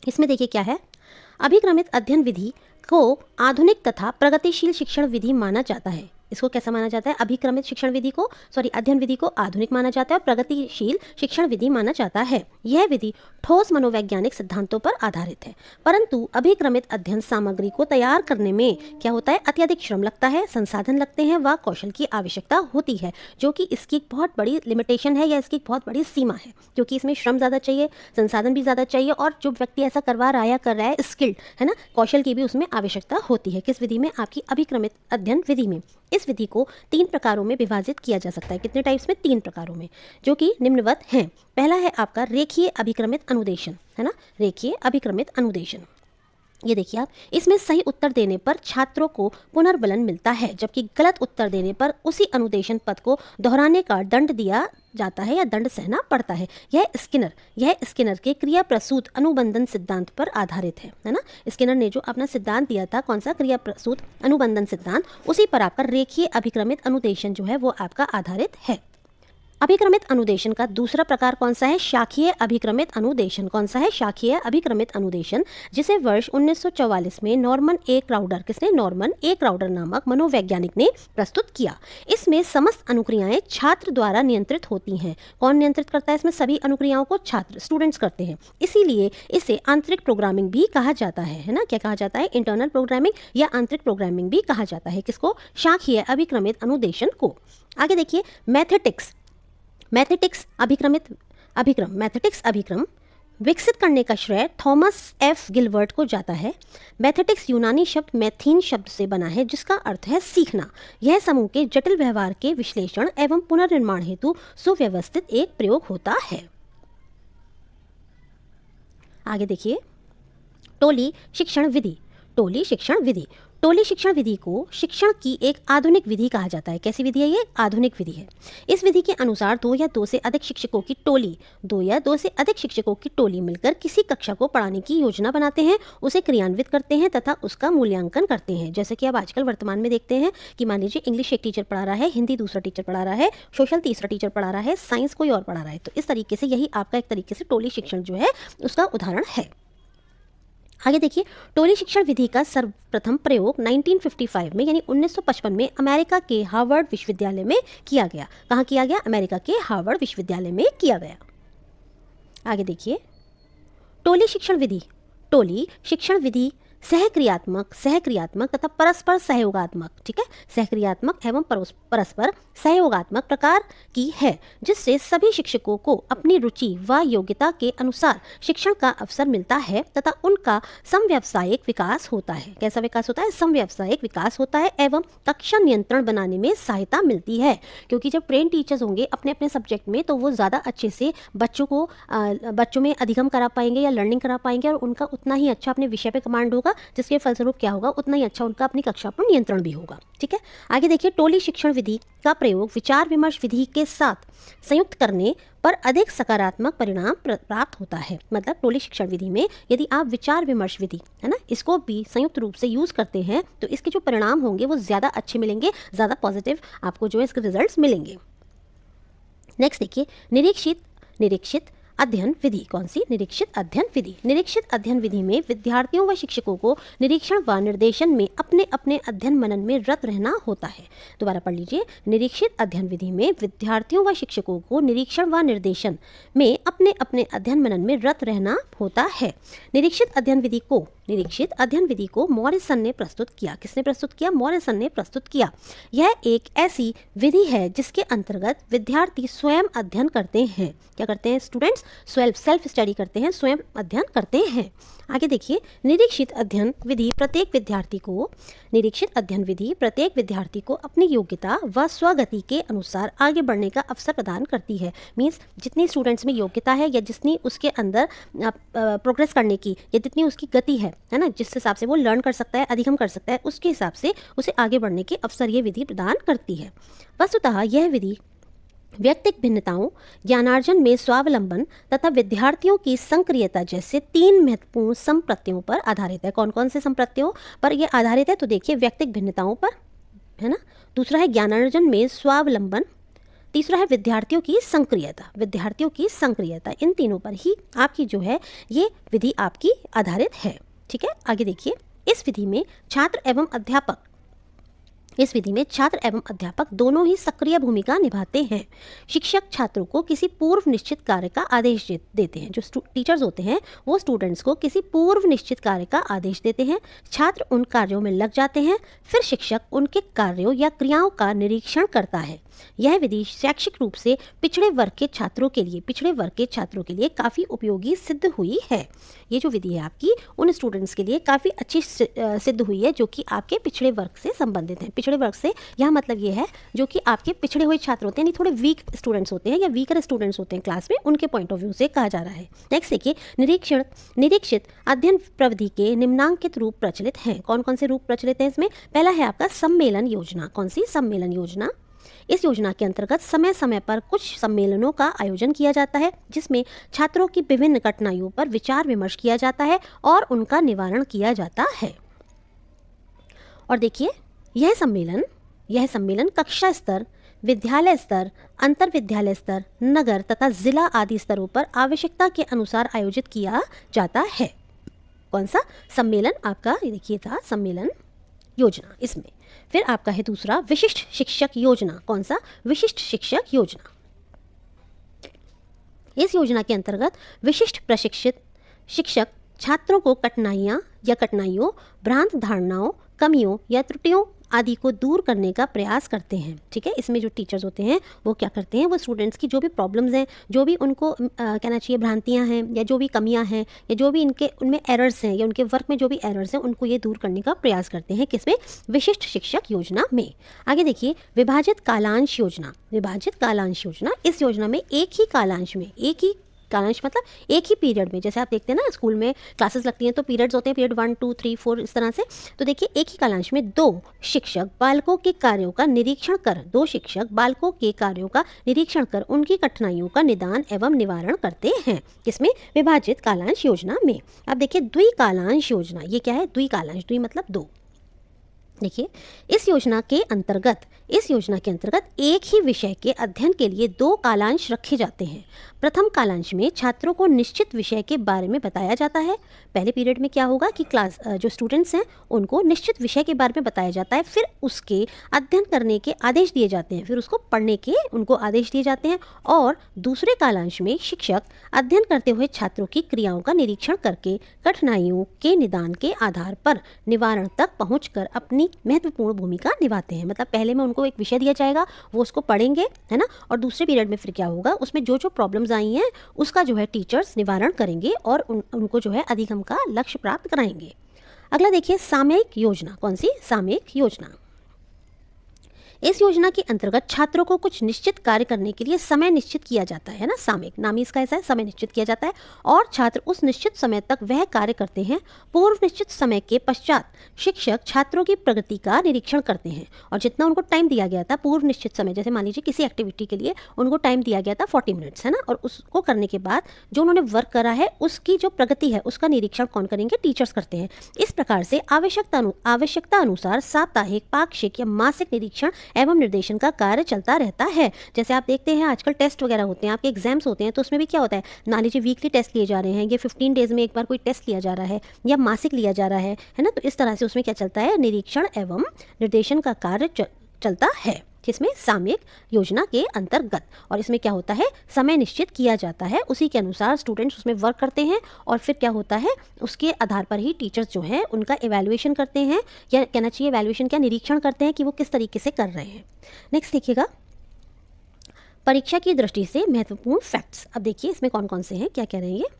इसमें देखिए क्या है, अभिक्रमित अध्ययन विधि को आधुनिक तथा प्रगतिशील शिक्षण विधि माना जाता है। इसको कैसा माना जाता है, अभिक्रमित शिक्षण विधि को, अध्ययन विधि को आधुनिक माना जाता है और प्रगतिशील शिक्षण विधि माना जाता है। यह विधि ठोस मनोवैज्ञानिक सिद्धांतों पर आधारित है, परंतु अभिक्रमित अध्ययन सामग्री को तैयार करने में क्या होता है, अत्यधिक श्रम लगता है, संसाधन लगते हैं व कौशल की आवश्यकता होती है, जो कि इसकी एक बहुत बड़ी लिमिटेशन है या इसकी एक बहुत बड़ी सीमा है, क्योंकि इसमें श्रम ज़्यादा चाहिए, संसाधन भी ज़्यादा चाहिए, और जो व्यक्ति ऐसा करवा रहा है या कर रहा है स्किल्ड है ना, कौशल की भी उसमें आवश्यकता होती है। किस विधि में, आपकी अभिक्रमित अध्ययन विधि में। इस विधि को 3 प्रकारों में विभाजित किया जा सकता है। कितने टाइप्स में? 3 प्रकारों में, जो कि निम्नवत हैं। पहला है आपका रेखीय अभिक्रमित अनुदेशन, है ना, रेखीय अभिक्रमित अनुदेशन। ये देखिए आप, इसमें सही उत्तर देने पर छात्रों को पुनर्बलन मिलता है, जबकि गलत उत्तर देने पर उसी अनुदेशन पद को दोहराने का दंड दिया जाता है या दंड सहना पड़ता है। यह स्किनर के क्रिया प्रसूत अनुबंधन सिद्धांत पर आधारित है ना। स्किनर ने जो अपना सिद्धांत दिया था, कौन सा? क्रिया प्रसूत अनुबंधन सिद्धांत, उसी पर आपका रेखीय अभिक्रमित अनुदेशन जो है वो आपका आधारित है। अभिक्रमित अनुदेशन का दूसरा प्रकार कौन सा है? शाखीय अभिक्रमित अनुदेशन। कौन सा है? शाखीय अभिक्रमित अनुदेशन, जिसे वर्ष 1944 में नॉर्मन ए क्राउडर नामक मनोवैज्ञानिक ने प्रस्तुत किया। इसमें समस्त अनुक्रियाएं छात्र द्वारा नियंत्रित होती हैं। कौन नियंत्रित करता है? इसमें सभी अनुक्रियाओं को छात्र, स्टूडेंट्स करते हैं। इसीलिए इसे आंतरिक प्रोग्रामिंग भी कहा जाता है ना। क्या कहा जाता है? इंटरनल प्रोग्रामिंग या आंतरिक प्रोग्रामिंग भी कहा जाता है। किसको? शाखीय अभिक्रमित अनुदेशन को। आगे देखिए, मैथेटिक्स अभिक्रम विकसित करने का श्रेय थॉमस एफ गिलबर्ट को जाता है। मैथेटिक्स यूनानी शब्द मैथीन शब्द से बना है, जिसका अर्थ है सीखना। यह समूह के जटिल व्यवहार के विश्लेषण एवं पुनर्निर्माण हेतु सुव्यवस्थित एक प्रयोग होता है। आगे देखिए, टोली शिक्षण विधि को शिक्षण की एक आधुनिक विधि कहा जाता है। कैसी विधि है ये? आधुनिक विधि है। इस विधि के अनुसार दो या दो से अधिक शिक्षकों की टोली मिलकर किसी कक्षा को पढ़ाने की योजना बनाते हैं, उसे क्रियान्वित करते हैं तथा उसका मूल्यांकन करते हैं। जैसे कि अब आजकल वर्तमान में देखते हैं कि मान लीजिए इंग्लिश एक टीचर पढ़ा रहा है, हिंदी दूसरा टीचर पढ़ा रहा है, सोशल तीसरा टीचर पढ़ा रहा है, साइंस कोई और पढ़ा रहा है। तो इस तरीके से यही आपका एक तरीके से टोली शिक्षण जो है उसका उदाहरण है। आगे देखिए, टोली शिक्षण विधि का सर्वप्रथम प्रयोग 1955 में यानी 1955 में अमेरिका के हार्वर्ड विश्वविद्यालय में किया गया। कहाँ किया गया? अमेरिका के हार्वर्ड विश्वविद्यालय में किया गया। आगे देखिए, टोली शिक्षण विधि सहक्रियात्मक तथा परस्पर सहयोगात्मक, ठीक है, सहक्रियात्मक एवं परस्पर सहयोगात्मक प्रकार की है, जिससे सभी शिक्षकों को अपनी रुचि व योग्यता के अनुसार शिक्षण का अवसर मिलता है तथा उनका समव्यावसायिक विकास होता है। कैसा विकास होता है? समव्यावसायिक विकास होता है एवं कक्षा नियंत्रण बनाने में सहायता मिलती है। क्योंकि जब ट्रेन टीचर्स होंगे अपने अपने सब्जेक्ट में, तो वो ज़्यादा अच्छे से बच्चों में अधिगम करा पाएंगे या लर्निंग करा पाएंगे, और उनका उतना ही अच्छा अपने विषय पे कमांड होगा, जिसके फलस्वरूप क्या होगा? उतना ही अच्छा उनका अपनी कक्षा पर नियंत्रण भी होगा। ठीक है, आगे देखिए, टोली शिक्षण विधि का प्रयोग विचार विमर्श विधि के साथ संयुक्त करने पर अधिक सकारात्मक परिणाम प्राप्त होता है। मतलब टोली शिक्षण विधि में यदि आप विचार विमर्श विधि, है ना, इसको भी संयुक्त रूप से यूज करते हैं, तो इसके जो परिणाम होंगे वो ज़्यादा अच्छे मिलेंगे, ज़्यादा पॉजिटिव आपको जो है इसके रिजल्ट्स मिलेंगे। नेक्स्ट देखिए, निरीक्षित अध्ययन विधि। कौन सी? निरीक्षित अध्ययन विधि। निरीक्षित अध्ययन विधि में विद्यार्थियों व शिक्षकों को निरीक्षण व निर्देशन में अपने अपने अध्ययन मनन में रत रहना होता है। दोबारा पढ़ लीजिए, निरीक्षित अध्ययन विधि में विद्यार्थियों व शिक्षकों को निरीक्षण व निर्देशन में अपने अपने अध्ययन मनन में रत रहना होता है। निरीक्षित अध्ययन विधि को मॉरिसन ने प्रस्तुत किया। किसने प्रस्तुत किया? मॉरिसन ने प्रस्तुत किया। यह एक ऐसी विधि है जिसके अंतर्गत विद्यार्थी स्वयं अध्ययन करते हैं। क्या करते हैं? स्टूडेंट्स सेल्फ स्टडी करते हैं, स्वयं अध्ययन करते हैं। आगे देखिए, निरीक्षित अध्ययन विधि प्रत्येक विद्यार्थी को अपनी योग्यता व स्वगति के अनुसार आगे बढ़ने का अवसर प्रदान करती है। मीन्स जितनी स्टूडेंट्स में योग्यता है या जितनी उसके अंदर प्रोग्रेस करने की या जितनी उसकी गति है ना, जिस हिसाब से वो लर्न कर सकता है, अधिगम कर सकता है, उसके हिसाब से उसे आगे बढ़ने के अवसर ये विधि प्रदान करती है। वस्तुतः यह विधि व्यक्तिगत भिन्नताओं, ज्ञानार्जन में स्वावलंबन तथा विद्यार्थियों की संक्रियता जैसे 3 महत्वपूर्ण संप्रत्यों पर आधारित है। कौन कौन से संप्रत्यों पर यह आधारित है? तो देखिए, व्यक्तिगत भिन्नताओं पर, है ना, दूसरा है ज्ञानार्जन में स्वावलंबन, तीसरा है विद्यार्थियों की संक्रियता। इन तीनों पर ही आपकी जो है ये विधि आपकी आधारित है। ठीक है, आगे देखिए, इस विधि में छात्र एवं अध्यापक दोनों ही सक्रिय भूमिका निभाते हैं। शिक्षक छात्रों को किसी पूर्व निश्चित कार्य का आदेश देते हैं। जो टीचर्स होते हैं वो स्टूडेंट्स को किसी पूर्व निश्चित कार्य का आदेश देते हैं। छात्र उन कार्यों में लग जाते हैं, फिर शिक्षक उनके कार्यों या क्रियाओं का निरीक्षण करता है। यह विधि शैक्षिक रूप से पिछड़े वर्ग के छात्रों के लिए काफ़ी उपयोगी सिद्ध हुई है। ये जो विधि है आपकी उन स्टूडेंट्स के लिए काफ़ी अच्छी सिद्ध हुई है जो कि आपके पिछड़े वर्ग से संबंधित हैं। पिछड़े वर्ग से यह मतलब ये है जो कि आपके पिछड़े हुए छात्र होते हैं, यानी थोड़े वीक स्टूडेंट्स होते हैं या वीकर स्टूडेंट्स होते हैं क्लास में, उनके पॉइंट ऑफ व्यू से कहा जा रहा है। नेक्स्ट देखिए, निरीक्षित अध्ययन प्रविधि के निम्नांकित रूप प्रचलित हैं। कौन कौन से रूप प्रचलित हैं इसमें? पहला है आपका सम्मेलन योजना। कौन सी? सम्मेलन योजना। इस योजना के अंतर्गत समय समय पर कुछ सम्मेलनों का आयोजन किया जाता है जिसमें छात्रों की विभिन्न कठिनाइयों पर विचार विमर्श किया जाता है और उनका निवारण किया जाता है। और देखिए, यह सम्मेलन कक्षा स्तर, विद्यालय स्तर, अंतर विद्यालय स्तर, नगर तथा जिला आदि स्तरों पर आवश्यकता के अनुसार आयोजित किया जाता है। कौन सा सम्मेलन? आपका ये देखिए था सम्मेलन योजना। इसमें फिर आपका है दूसरा विशिष्ट शिक्षक योजना। कौन सा? विशिष्ट शिक्षक योजना। इस योजना के अंतर्गत विशिष्ट प्रशिक्षित शिक्षक छात्रों को कठिनाइयों, भ्रांत धारणाओं, कमियों या त्रुटियों आदि को दूर करने का प्रयास करते हैं। ठीक है, इसमें जो टीचर्स होते हैं वो क्या करते हैं, वो स्टूडेंट्स की जो भी प्रॉब्लम्स हैं, जो भी उनको कहना चाहिए भ्रांतियां हैं या जो भी कमियां हैं या जो भी उनमें एरर्स हैं या उनके वर्क में जो भी एरर्स हैं उनको ये दूर करने का प्रयास करते हैं। किसमें? विशिष्ट शिक्षक योजना में। आगे देखिए, विभाजित कालांश योजना। इस योजना में एक ही कालांश मतलब एक ही पीरियड में, जैसे आप देखते हैं ना स्कूल में क्लासेस लगती हैं तो पीरियड्स होते हैं, पीरियड 1 2 3 4 इस तरह से। तो देखिए, एक ही कालांश में दो शिक्षक बालकों के कार्यों का निरीक्षण कर उनकी कठिनाइयों का निदान एवं निवारण करते हैं। किसमें? विभाजित कालांश योजना में। अब देखिए, द्विकालांश योजना। ये क्या है? द्विकालांश, द्वि मतलब दो। देखिए, इस योजना के अंतर्गत एक ही विषय के अध्ययन के लिए 2 कालांश रखे जाते हैं। प्रथम कालांश में छात्रों को निश्चित विषय के बारे में बताया जाता है। पहले पीरियड में क्या होगा कि क्लास जो स्टूडेंट्स हैं उनको निश्चित विषय के बारे में बताया जाता है, फिर उसके अध्ययन करने के आदेश दिए जाते हैं, फिर उसको पढ़ने के उनको आदेश दिए जाते हैं। और दूसरे कालांश में शिक्षक अध्ययन करते हुए छात्रों की क्रियाओं का निरीक्षण करके कठिनाइयों के निदान के आधार पर निवारण तक पहुंचकर अपनी महत्वपूर्ण भूमिका निभाते हैं। मतलब पहले में उनको एक विषय दिया जाएगा, वो उसको पढ़ेंगे, है ना, और दूसरे पीरियड में फिर क्या होगा, उसमें जो जो प्रॉब्लम्स आई हैं उसका जो है टीचर्स निवारण करेंगे और उनको जो है अधिगम का लक्ष्य प्राप्त कराएंगे। अगला देखिए, सामयिक योजना। कौन सी? सामयिक योजना। इस योजना के अंतर्गत छात्रों को कुछ निश्चित कार्य करने के लिए समय निश्चित किया जाता है ना, सामयिक नाम ही इसका ऐसा है, समय निश्चित किया जाता है और छात्र उस निश्चित समय तक वह कार्य करते हैं। पूर्व निश्चित समय के पश्चात शिक्षक छात्रों की प्रगति का निरीक्षण करते हैं और जितना उनको टाइम दिया गया था पूर्व निश्चित समय, जैसे मान लीजिए किसी एक्टिविटी के लिए उनको टाइम दिया गया था 40 मिनट्स, है ना, और उसको करने के बाद जो उन्होंने वर्क करा है उसकी जो प्रगति है उसका निरीक्षण कौन करेंगे? टीचर्स करते हैं। इस प्रकार से आवश्यकता अनुसार साप्ताहिक, पाक्षिक या मासिक निरीक्षण एवं निर्देशन का कार्य चलता रहता है। जैसे आप देखते हैं आजकल टेस्ट वगैरह होते हैं, आपके एग्जाम्स होते हैं, तो उसमें भी क्या होता है, मान लीजिए वीकली टेस्ट लिए जा रहे हैं, ये 15 डेज में एक बार कोई टेस्ट लिया जा रहा है या मासिक लिया जा रहा है ना, तो इस तरह से उसमें क्या चलता है, निरीक्षण एवं निर्देशन का कार्य चलता है। जिसमें सामयिक योजना के अंतर्गत, और इसमें क्या होता है, समय निश्चित किया जाता है, उसी के अनुसार स्टूडेंट्स उसमें वर्क करते हैं और फिर क्या होता है, उसके आधार पर ही टीचर्स जो हैं उनका इवैल्यूएशन करते हैं, या कहना चाहिए इवैल्यूएशन क्या, निरीक्षण करते हैं कि वो किस तरीके से कर रहे हैं। नेक्स्ट देखिएगा, परीक्षा की दृष्टि से महत्वपूर्ण फैक्ट्स। अब देखिए इसमें कौन कौन से हैं, क्या कह रहे हैं ये।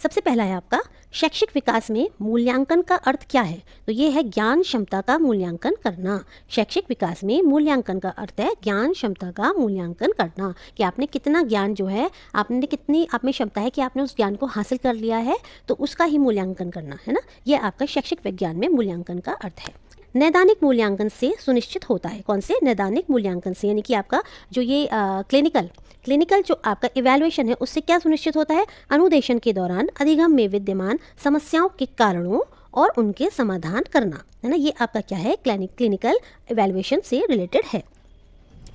सबसे पहला है आपका शैक्षिक विकास में मूल्यांकन का अर्थ क्या है, तो ये है ज्ञान क्षमता का मूल्यांकन करना। शैक्षिक विकास में मूल्यांकन का अर्थ है ज्ञान क्षमता का मूल्यांकन करना, कि आपने कितना ज्ञान जो है, आपने कितनी आप में क्षमता है कि आपने उस ज्ञान को हासिल कर लिया है, तो उसका ही मूल्यांकन करना है ना, ये आपका शैक्षिक विज्ञान में मूल्यांकन का अर्थ है। नैदानिक मूल्यांकन से सुनिश्चित होता है, कौन से? नैदानिक मूल्यांकन से, यानी कि आपका जो ये क्लिनिकल जो आपका इवैल्यूएशन है उससे क्या सुनिश्चित होता है, अनुदेशन के दौरान अधिगम में विद्यमान समस्याओं के कारणों और उनके समाधान करना, है ना, ये आपका क्या है, क्लिनिकल इवैल्यूएशन से रिलेटेड है।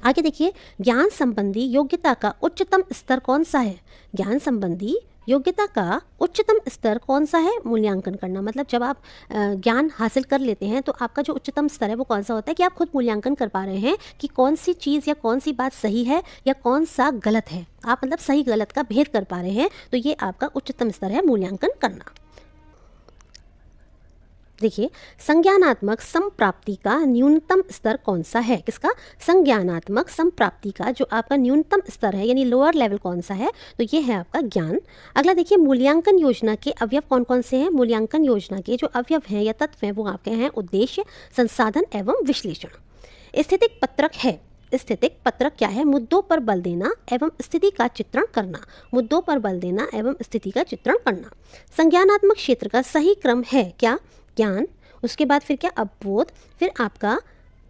आगे देखिए, ज्ञान संबंधी योग्यता का उच्चतम स्तर कौन सा है? ज्ञान संबंधी योग्यता का उच्चतम स्तर कौन सा है? मूल्यांकन करना। मतलब जब आप ज्ञान हासिल कर लेते हैं तो आपका जो उच्चतम स्तर है वो कौन सा होता है, कि आप खुद मूल्यांकन कर पा रहे हैं कि कौन सी चीज़ या कौन सी बात सही है या कौन सा गलत है, आप मतलब सही गलत का भेद कर पा रहे हैं, तो ये आपका उच्चतम स्तर है मूल्यांकन करना। देखिए, संज्ञानात्मक संप्राप्ति का न्यूनतम स्तर कौन सा है? किसका? संज्ञानात्मक संप्राप्ति का जो आपका न्यूनतम स्तर है यानी लोअर लेवल कौन सा है? तो ये है आपका ज्ञान। अगला देखिए, मूल्यांकन योजना के अवयव कौन कौन से हैं? मूल्यांकन योजना के जो अवयव हैं या तत्व हैं वो आपके हैं उद्देश्य, संसाधन एवं विश्लेषण। स्थितिक पत्रक है। स्थितिक पत्रक क्या है? मुद्दों पर बल देना एवं स्थिति का चित्रण करना। मुद्दों पर बल देना एवं स्थिति का चित्रण करना। संज्ञानात्मक क्षेत्र का सही क्रम है क्या? ज्ञान, उसके बाद फिर क्या? अवबोध, फिर आपका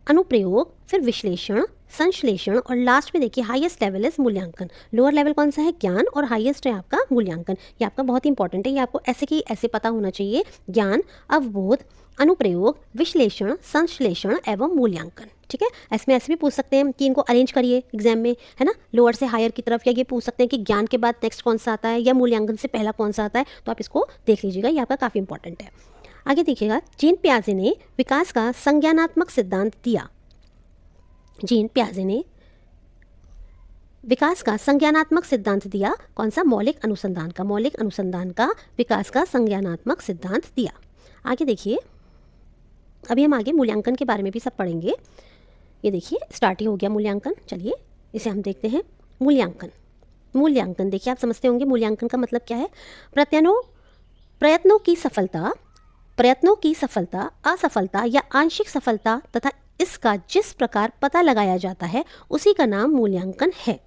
अनुप्रयोग, फिर विश्लेषण, संश्लेषण और लास्ट में देखिए हाईएस्ट लेवल इज मूल्यांकन। लोअर लेवल कौन सा है? ज्ञान, और हाईएस्ट है आपका मूल्यांकन। ये आपका बहुत इंपॉर्टेंट है, ये आपको ऐसे की ऐसे पता होना चाहिए। ज्ञान, अवबोध, अनुप्रयोग, विश्लेषण, संश्लेषण एवं मूल्यांकन। ठीक है, इसमें ऐसे भी पूछ सकते हैं कि इनको अरेंज करिए एग्जाम में, है ना, लोअर से हायर की तरफ, या ये पूछ सकते हैं कि ज्ञान के बाद नेक्स्ट कौन सा आता है या मूल्यांकन से पहला कौन सा आता है। तो आप इसको देख लीजिएगा, ये आपका काफ़ी इंपॉर्टेंट है। आगे देखिएगा, जीन पियाजे ने विकास का संज्ञानात्मक सिद्धांत दिया। जीन पियाजे ने विकास का संज्ञानात्मक सिद्धांत दिया। कौन सा? मौलिक अनुसंधान का। मौलिक अनुसंधान का विकास का संज्ञानात्मक सिद्धांत दिया। आगे देखिए, अभी हम आगे मूल्यांकन के बारे में भी सब पढ़ेंगे। ये देखिए स्टार्ट ही हो गया मूल्यांकन। चलिए इसे हम देखते हैं। मूल्यांकन, मूल्यांकन देखिए आप समझते होंगे मूल्यांकन का मतलब क्या है? प्रयत्नों की सफलता, प्रयत्नों की सफलता, असफलता या आंशिक सफलता तथा इसका जिस प्रकार पता लगाया जाता है उसी का नाम मूल्यांकन है।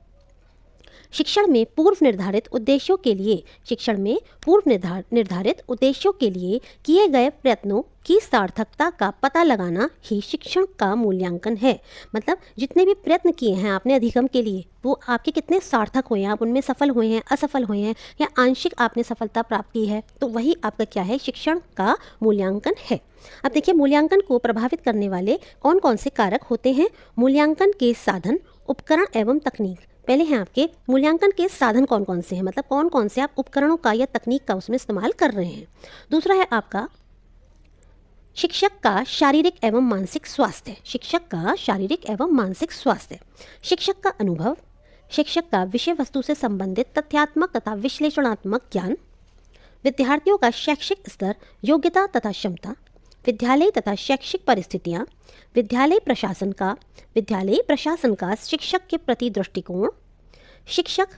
शिक्षण में पूर्व निर्धारित उद्देश्यों के लिए, शिक्षण में पूर्व निर्धारित उद्देश्यों के लिए किए गए प्रयत्नों की सार्थकता का पता लगाना ही शिक्षण का मूल्यांकन है। मतलब जितने भी प्रयत्न किए हैं आपने अधिगम के लिए, वो आपके कितने सार्थक हुए हैं, आप उनमें सफल हुए हैं, असफल हुए हैं या आंशिक आपने सफलता प्राप्त की है, तो वही आपका क्या है? शिक्षण का मूल्यांकन है। अब देखिए, मूल्यांकन को प्रभावित करने वाले कौन कौन से कारक होते हैं? मूल्यांकन के साधन, उपकरण एवं तकनीक। पहले हैं आपके मूल्यांकन के साधन कौन कौन से हैं, मतलब कौन कौन से आप उपकरणों का या तकनीक का उसमें इस्तेमाल कर रहे हैं। दूसरा है आपका शिक्षक का शारीरिक एवं मानसिक स्वास्थ्य। शिक्षक का शारीरिक एवं मानसिक स्वास्थ्य। शिक्षक का अनुभव, शिक्षक का विषय वस्तु से संबंधित तथ्यात्मक तथा विश्लेषणात्मक ज्ञान। विद्यार्थियों का शैक्षिक स्तर, योग्यता तथा क्षमता। विद्यालय तथा शैक्षिक परिस्थितियाँ। विद्यालय प्रशासन का शिक्षक के प्रति दृष्टिकोण। शिक्षक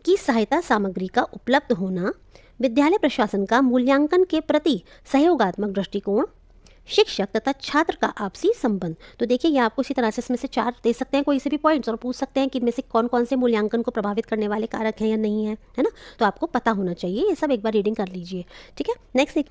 की सहायता सामग्री का उपलब्ध होना। विद्यालय प्रशासन का मूल्यांकन के प्रति सहयोगात्मक दृष्टिकोण। शिक्षक तथा छात्र का आपसी संबंध। तो देखिए, ये आपको इसी तरह से इसमें से 4 दे सकते हैं कोई से भी पॉइंट्स, और पूछ सकते हैं कि इनमें से कौन कौन से मूल्यांकन को प्रभावित करने वाले कारक हैं या नहीं है, है ना। तो आपको पता होना चाहिए, ये सब एक बार रीडिंग कर लीजिए। ठीक है, नेक्स्ट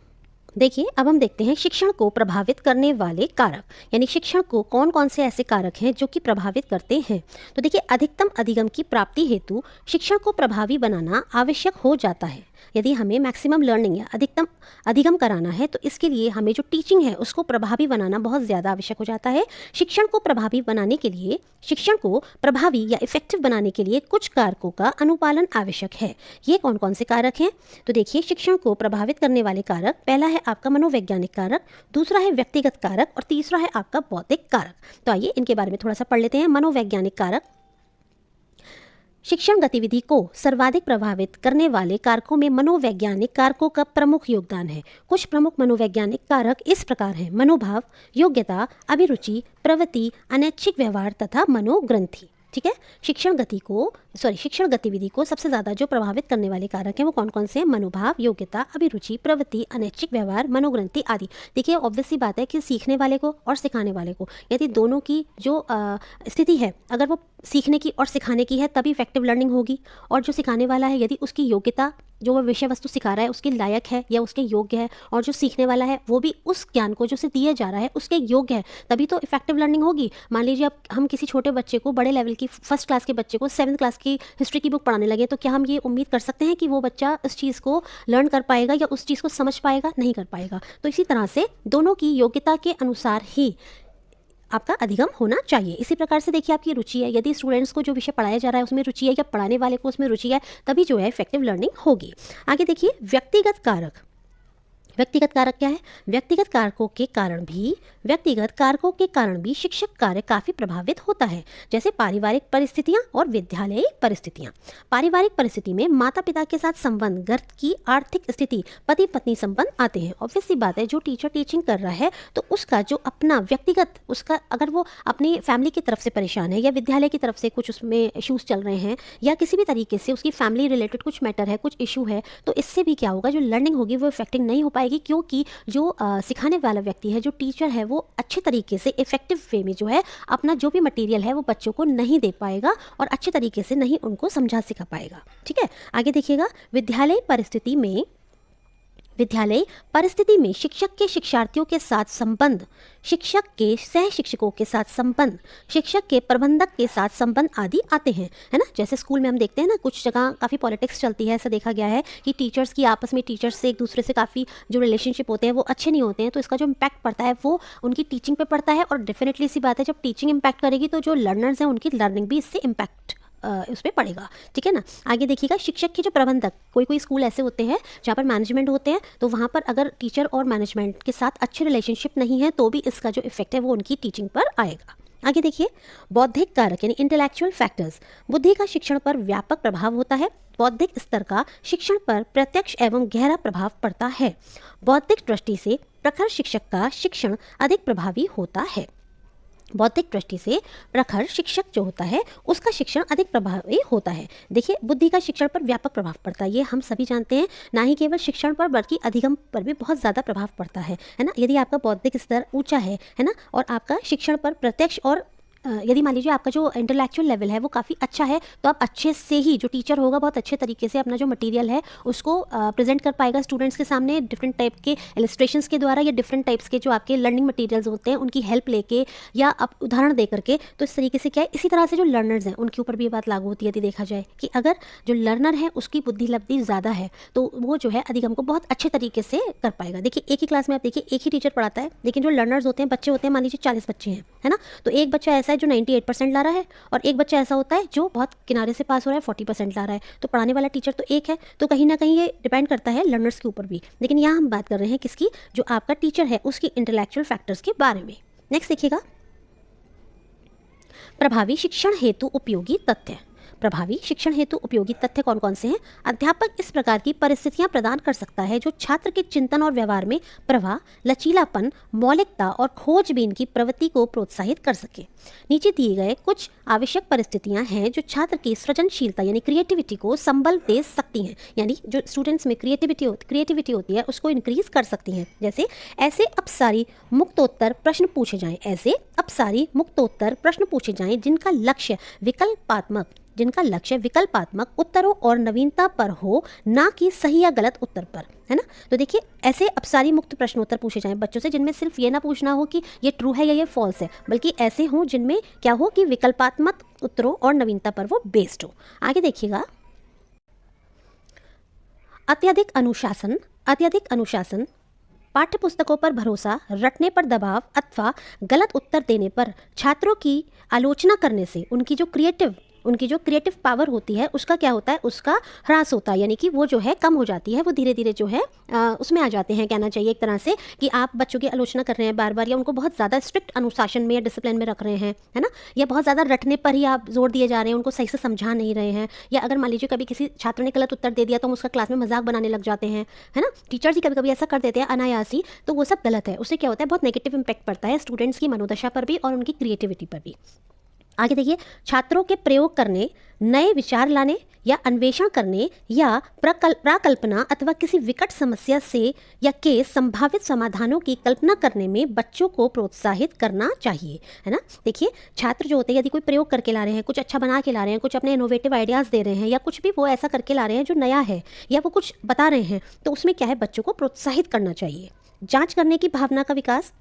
देखिए, अब हम देखते हैं शिक्षण को प्रभावित करने वाले कारक, यानी शिक्षण को कौन कौन से ऐसे कारक हैं जो कि प्रभावित करते हैं। तो देखिए, अधिकतम अधिगम की प्राप्ति हेतु शिक्षण को प्रभावी बनाना आवश्यक हो जाता है। यदि हमें मैक्सिमम लर्निंग या अधिकतम अधिगम कराना है तो इसके लिए हमें जो टीचिंग है उसको प्रभावी बनाना बहुत ज़्यादा आवश्यक हो जाता है। शिक्षण को प्रभावी बनाने के लिए, शिक्षण को प्रभावी या इफेक्टिव बनाने के लिए कुछ कारकों का अनुपालन आवश्यक है। ये कौन कौन से कारक हैं? तो देखिए, शिक्षण को प्रभावित करने वाले कारक, पहला है आपका मनोवैज्ञानिक कारक, दूसरा है व्यक्तिगत कारक और तीसरा है आपका बौद्धिक कारक। तो आइए इनके बारे में थोड़ा सा पढ़ लेते हैं। मनोवैज्ञानिक कारक, शिक्षण गतिविधि को सर्वाधिक प्रभावित करने वाले कारकों में मनोवैज्ञानिक कारकों का प्रमुख योगदान है। कुछ प्रमुख मनोवैज्ञानिक कारक इस प्रकार हैं: मनोभाव, योग्यता, अभिरुचि, प्रवृत्ति, अनैच्छिक व्यवहार तथा मनोग्रंथि। ठीक है, शिक्षण गतिविधि को सबसे ज़्यादा जो प्रभावित करने वाले कारक हैं वो कौन कौन से हैं? मनोभाव, योग्यता, अभिरुचि, प्रवृत्ति, अनैच्छिक व्यवहार, मनोग्रंथि आदि। देखिए, ऑब्वियस सी बात है कि सीखने वाले को और सिखाने वाले को, यदि दोनों की जो स्थिति है, अगर वो सीखने की और सिखाने की है तभी इफेक्टिव लर्निंग होगी। और जो सिखाने वाला है, यदि उसकी योग्यता, जो वह विषय वस्तु सिखा रहा है उसके लायक है या उसके योग्य है, और जो सीखने वाला है वो भी उस ज्ञान को जो उसे दिया जा रहा है उसके योग्य है, तभी तो इफेक्टिव लर्निंग होगी। मान लीजिए अब हम किसी छोटे बच्चे को, बड़े लेवल की फर्स्ट क्लास के बच्चे को 7th क्लास की हिस्ट्री की बुक पढ़ाने लगे, तो क्या हम ये उम्मीद कर सकते हैं कि वो बच्चा इस चीज़ को लर्न कर पाएगा या उस चीज़ को समझ पाएगा? नहीं कर पाएगा। तो इसी तरह से दोनों की योग्यता के अनुसार ही आपका अधिगम होना चाहिए। इसी प्रकार से देखिए, आपकी रुचि है, यदि स्टूडेंट्स को जो विषय पढ़ाया जा रहा है उसमें रुचि है या पढ़ाने वाले को उसमें रुचि है, तभी जो है इफेक्टिव लर्निंग होगी। आगे देखिए, व्यक्तिगत कारक, व्यक्तिगत कारक क्या है? व्यक्तिगत कारकों के कारण भी शिक्षक कार्य काफ़ी प्रभावित होता है, जैसे पारिवारिक परिस्थितियां और विद्यालयी परिस्थितियां। पारिवारिक परिस्थिति में माता पिता के साथ संबंध, घर की आर्थिक स्थिति, पति पत्नी संबंध आते हैं। ऑब्वियस सी बात है, जो टीचर टीचिंग कर रहा है तो उसका जो अपना व्यक्तिगत, उसका अगर वो अपनी फैमिली की तरफ से परेशान है या विद्यालय की तरफ से कुछ उसमें इश्यूज़ चल रहे हैं या किसी भी तरीके से उसकी फैमिली रिलेटेड कुछ मैटर है, कुछ इशू है, तो इससे भी क्या होगा, जो लर्निंग होगी वो इफेक्टिव नहीं हो पाएगी, क्योंकि जो सिखाने वाला व्यक्ति है, जो टीचर है, वो अच्छे तरीके से इफेक्टिव वे में जो है अपना जो भी मटेरियल है वो बच्चों को नहीं दे पाएगा और अच्छे तरीके से नहीं उनको समझा सिखा पाएगा। ठीक है, आगे देखिएगा। विद्यालय परिस्थिति में शिक्षक के शिक्षार्थियों के साथ संबंध, शिक्षक के सह शिक्षकों के साथ संबंध, शिक्षक के प्रबंधक के साथ संबंध आदि आते हैं, है ना। जैसे स्कूल में हम देखते हैं ना, कुछ जगह काफ़ी पॉलिटिक्स चलती है, ऐसा देखा गया है कि टीचर्स की आपस में, टीचर्स से एक दूसरे से काफ़ी जो रिलेशनशिप होते हैं वो अच्छे नहीं होते हैं, तो इसका जो इम्पैक्ट पड़ता है वो उनकी टीचिंग पे पड़ता है। और डेफिनेटली सी बात है, जब टीचिंग इम्पैक्ट करेगी तो जो लर्नर्स हैं उनकी लर्निंग भी इससे इम्पैक्ट उस पर पड़ेगा। ठीक है ना। आगे देखिएगा, शिक्षक के जो प्रबंधक, कोई स्कूल ऐसे होते हैं जहाँ पर मैनेजमेंट होते हैं, तो वहाँ पर अगर टीचर और मैनेजमेंट के साथ अच्छे रिलेशनशिप नहीं है तो भी इसका जो इफेक्ट है वो उनकी टीचिंग पर आएगा। आगे देखिए, बौद्धिक कारक यानी इंटेलेक्चुअल फैक्टर्स, बुद्धि का शिक्षण पर व्यापक प्रभाव होता है। बौद्धिक स्तर का शिक्षण पर प्रत्यक्ष एवं गहरा प्रभाव पड़ता है। बौद्धिक दृष्टि से प्रखर शिक्षक का शिक्षण अधिक प्रभावी होता है। बौद्धिक दृष्टि से प्रखर शिक्षक जो होता है उसका शिक्षण अधिक प्रभावी होता है। देखिए, बुद्धि का शिक्षण पर व्यापक प्रभाव पड़ता है, ये हम सभी जानते हैं, ना ही केवल शिक्षण पर बल्कि अधिगम पर भी बहुत ज़्यादा प्रभाव पड़ता है ना। यदि आपका बौद्धिक स्तर ऊंचा है ना, और आपका शिक्षण पर प्रत्यक्ष और यदि मान लीजिए आपका जो इंटेलेक्चुअल लेवल है वो काफ़ी अच्छा है, तो आप अच्छे से ही, जो टीचर होगा बहुत अच्छे तरीके से अपना जो मटेरियल है उसको प्रेजेंट कर पाएगा स्टूडेंट्स के सामने, डिफरेंट टाइप के इलस्ट्रेशंस के द्वारा या डिफरेंट टाइप्स के जो आपके लर्निंग मटेरियल्स होते हैं उनकी हेल्प लेके या आप उदाहरण दे करके। तो इस तरीके से क्या है, इसी तरह से जो लर्नर्स हैं उनके ऊपर भी ये बात लागू होती है। यदि देखा जाए कि अगर जो लर्नर है उसकी बुद्धि लब्धि ज़्यादा है तो वो जो है अधिगम को बहुत अच्छे तरीके से कर पाएगा। देखिए, एक ही क्लास में आप देखिए एक ही टीचर पढ़ाता है, लेकिन जो लर्नर्स होते हैं, बच्चे होते हैं, मान लीजिए 40 बच्चे हैं, है ना, तो एक बच्चा ऐसा है जो 98% ला रहा है और एक बच्चा ऐसा होता है जो बहुत किनारे से पास हो रहा है, 40% ला रहा है। तो पढ़ाने वाला टीचर तो एक है, तो कहीं ना कहीं ये डिपेंड करता है लर्नर्स के ऊपर भी। लेकिन यहाँ हम बात कर रहे हैं किसकी, जो आपका टीचर है उसकी इंटेलेक्चुअल फैक्टर्स के बारे में। नेक्स्ट देखिएगा, प्रभावी शिक्षण हेतु उपयोगी तथ्य। प्रभावी शिक्षण हेतु उपयोगी तथ्य कौन कौन से हैं? अध्यापक इस प्रकार की परिस्थितियां प्रदान कर सकता है जो छात्र के चिंतन और व्यवहार में प्रवाह, लचीलापन, मौलिकता और खोजबीन की प्रवृत्ति को प्रोत्साहित कर सके। नीचे दिए गए कुछ आवश्यक परिस्थितियां हैं जो छात्र की सृजनशीलता यानी क्रिएटिविटी को संबल दे सकती हैं, यानी जो स्टूडेंट्स में क्रिएटिविटी होती है उसको इंक्रीज कर सकती हैं। जैसे ऐसे अपसारी मुक्तोत्तर प्रश्न पूछे जाएं जिनका लक्ष्य विकल्पात्मक उत्तरों और नवीनता पर हो, ना कि सही या गलत उत्तर पर, है ना। तो देखिए, ऐसे अपसारी मुक्त प्रश्नोत्तर पूछे जाएं बच्चों से जिनमें सिर्फ ये ना पूछना हो कि ये ट्रू है या ये फॉल्स है, बल्कि ऐसे हों जिनमें क्या हो कि विकल्पात्मक उत्तरों और नवीनता पर वो बेस्ड हो। आगे देखिएगा, अत्यधिक अनुशासन, पाठ्य पुस्तकों पर भरोसा, रटने पर दबाव अथवा गलत उत्तर देने पर छात्रों की आलोचना करने से उनकी जो क्रिएटिव पावर होती है उसका क्या होता है, उसका ह्रास होता है, यानी कि वो जो है कम हो जाती है। वो धीरे धीरे जो है उसमें आ जाते हैं, कहना चाहिए एक तरह से कि आप बच्चों की आलोचना कर रहे हैं बार बार, या उनको बहुत ज़्यादा स्ट्रिक्ट अनुशासन में या डिसिप्लिन में रख रहे हैं, है ना, या बहुत ज़्यादा रटने पर ही आप जोर दिए जा रहे हैं, उनको सही से समझा नहीं रहे हैं। या अगर मान लीजिए कभी किसी छात्र ने गलत उत्तर दे दिया तो हम उसका क्लास में मजाक बनाने लग जाते हैं, है ना। टीचर्स ही कभी कभी ऐसा कर देते हैं अनायासी, तो वो सब गलत है। उससे क्या होता है, बहुत नेगेटिव इंपैक्ट पड़ता है स्टूडेंट्स की मनोदशा पर भी और उनकी क्रिएटिविटी पर भी। आगे देखिए, छात्रों के प्रयोग करने, नए विचार लाने या अन्वेषण करने या प्राकल्पना अथवा किसी विकट समस्या से या के संभावित समाधानों की कल्पना करने में बच्चों को प्रोत्साहित करना चाहिए, है ना। देखिए, छात्र जो होते हैं यदि कोई प्रयोग करके ला रहे हैं, कुछ अच्छा बना के ला रहे हैं, कुछ अपने इनोवेटिव आइडियाज़ दे रहे हैं, या कुछ भी वो ऐसा करके ला रहे हैं जो नया है, या वो कुछ बता रहे हैं, तो उसमें क्या है, बच्चों को प्रोत्साहित करना चाहिए। जाँच करने की भावना का विकास,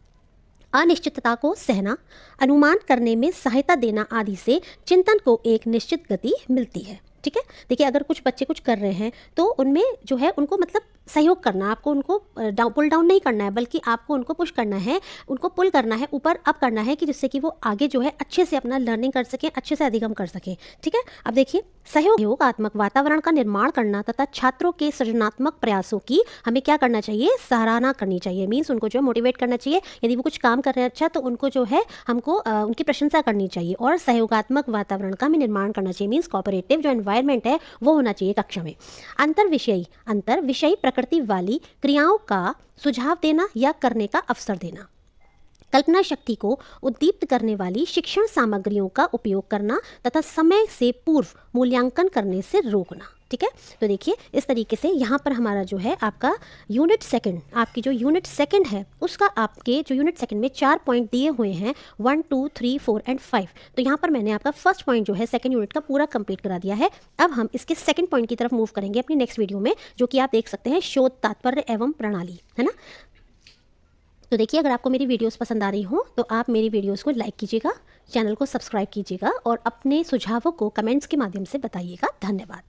अनिश्चितता को सहना, अनुमान करने में सहायता देना आदि से चिंतन को एक निश्चित गति मिलती है। ठीक है। देखिए अगर कुछ बच्चे कुछ कर रहे हैं तो उनमें जो है उनको मतलब सहयोग करना, आपको उनको पुल डाउन नहीं करना है, बल्कि आपको उनको पुश करना है, उनको पुल करना है, ऊपर अप करना है, कि जिससे कि वो आगे जो है अच्छे से अपना लर्निंग कर सकें, अच्छे से अधिगम कर सकें। ठीक है। अब देखिए सहयोगात्मक वातावरण का निर्माण करना तथा छात्रों के सृजनात्मक प्रयासों की हमें क्या करना चाहिए, सराहना करनी चाहिए। मीन्स उनको जो है मोटिवेट करना चाहिए। यदि वो कुछ काम कर रहे हैं अच्छा, तो उनको जो है हमको उनकी प्रशंसा करनी चाहिए। और सहयोगात्मक वातावरण का हमें निर्माण करना चाहिए। मीन्स कोऑपरेटिव जो एनवायरनमेंट है वो होना चाहिए कक्षा में। अंतर विषयी प्रकृति वाली क्रियाओं का सुझाव देना या करने का अवसर देना। कल्पना शक्ति को उद्दीप्त करने वाली शिक्षण सामग्रियों का उपयोग करना तथा समय से पूर्व मूल्यांकन करने से रोकना। ठीक है। तो देखिए इस तरीके से यहाँ पर हमारा जो है आपका यूनिट सेकंड, आपकी जो यूनिट सेकंड है उसका आपके जो यूनिट सेकंड में 4 पॉइंट दिए हुए हैं, 1, 2, 3, 4 एंड 5। तो यहाँ पर मैंने आपका फर्स्ट पॉइंट जो है सेकंड यूनिट का पूरा कंप्लीट करा दिया है। अब हम इसके सेकंड पॉइंट की तरफ मूव करेंगे अपनी नेक्स्ट वीडियो में, जो कि आप देख सकते हैं शोध तात्पर्य एवं प्रणाली, है ना। तो देखिए अगर आपको मेरी वीडियोस पसंद आ रही हो तो आप मेरी वीडियोस को लाइक कीजिएगा, चैनल को सब्सक्राइब कीजिएगा और अपने सुझावों को कमेंट्स के माध्यम से बताइएगा। धन्यवाद।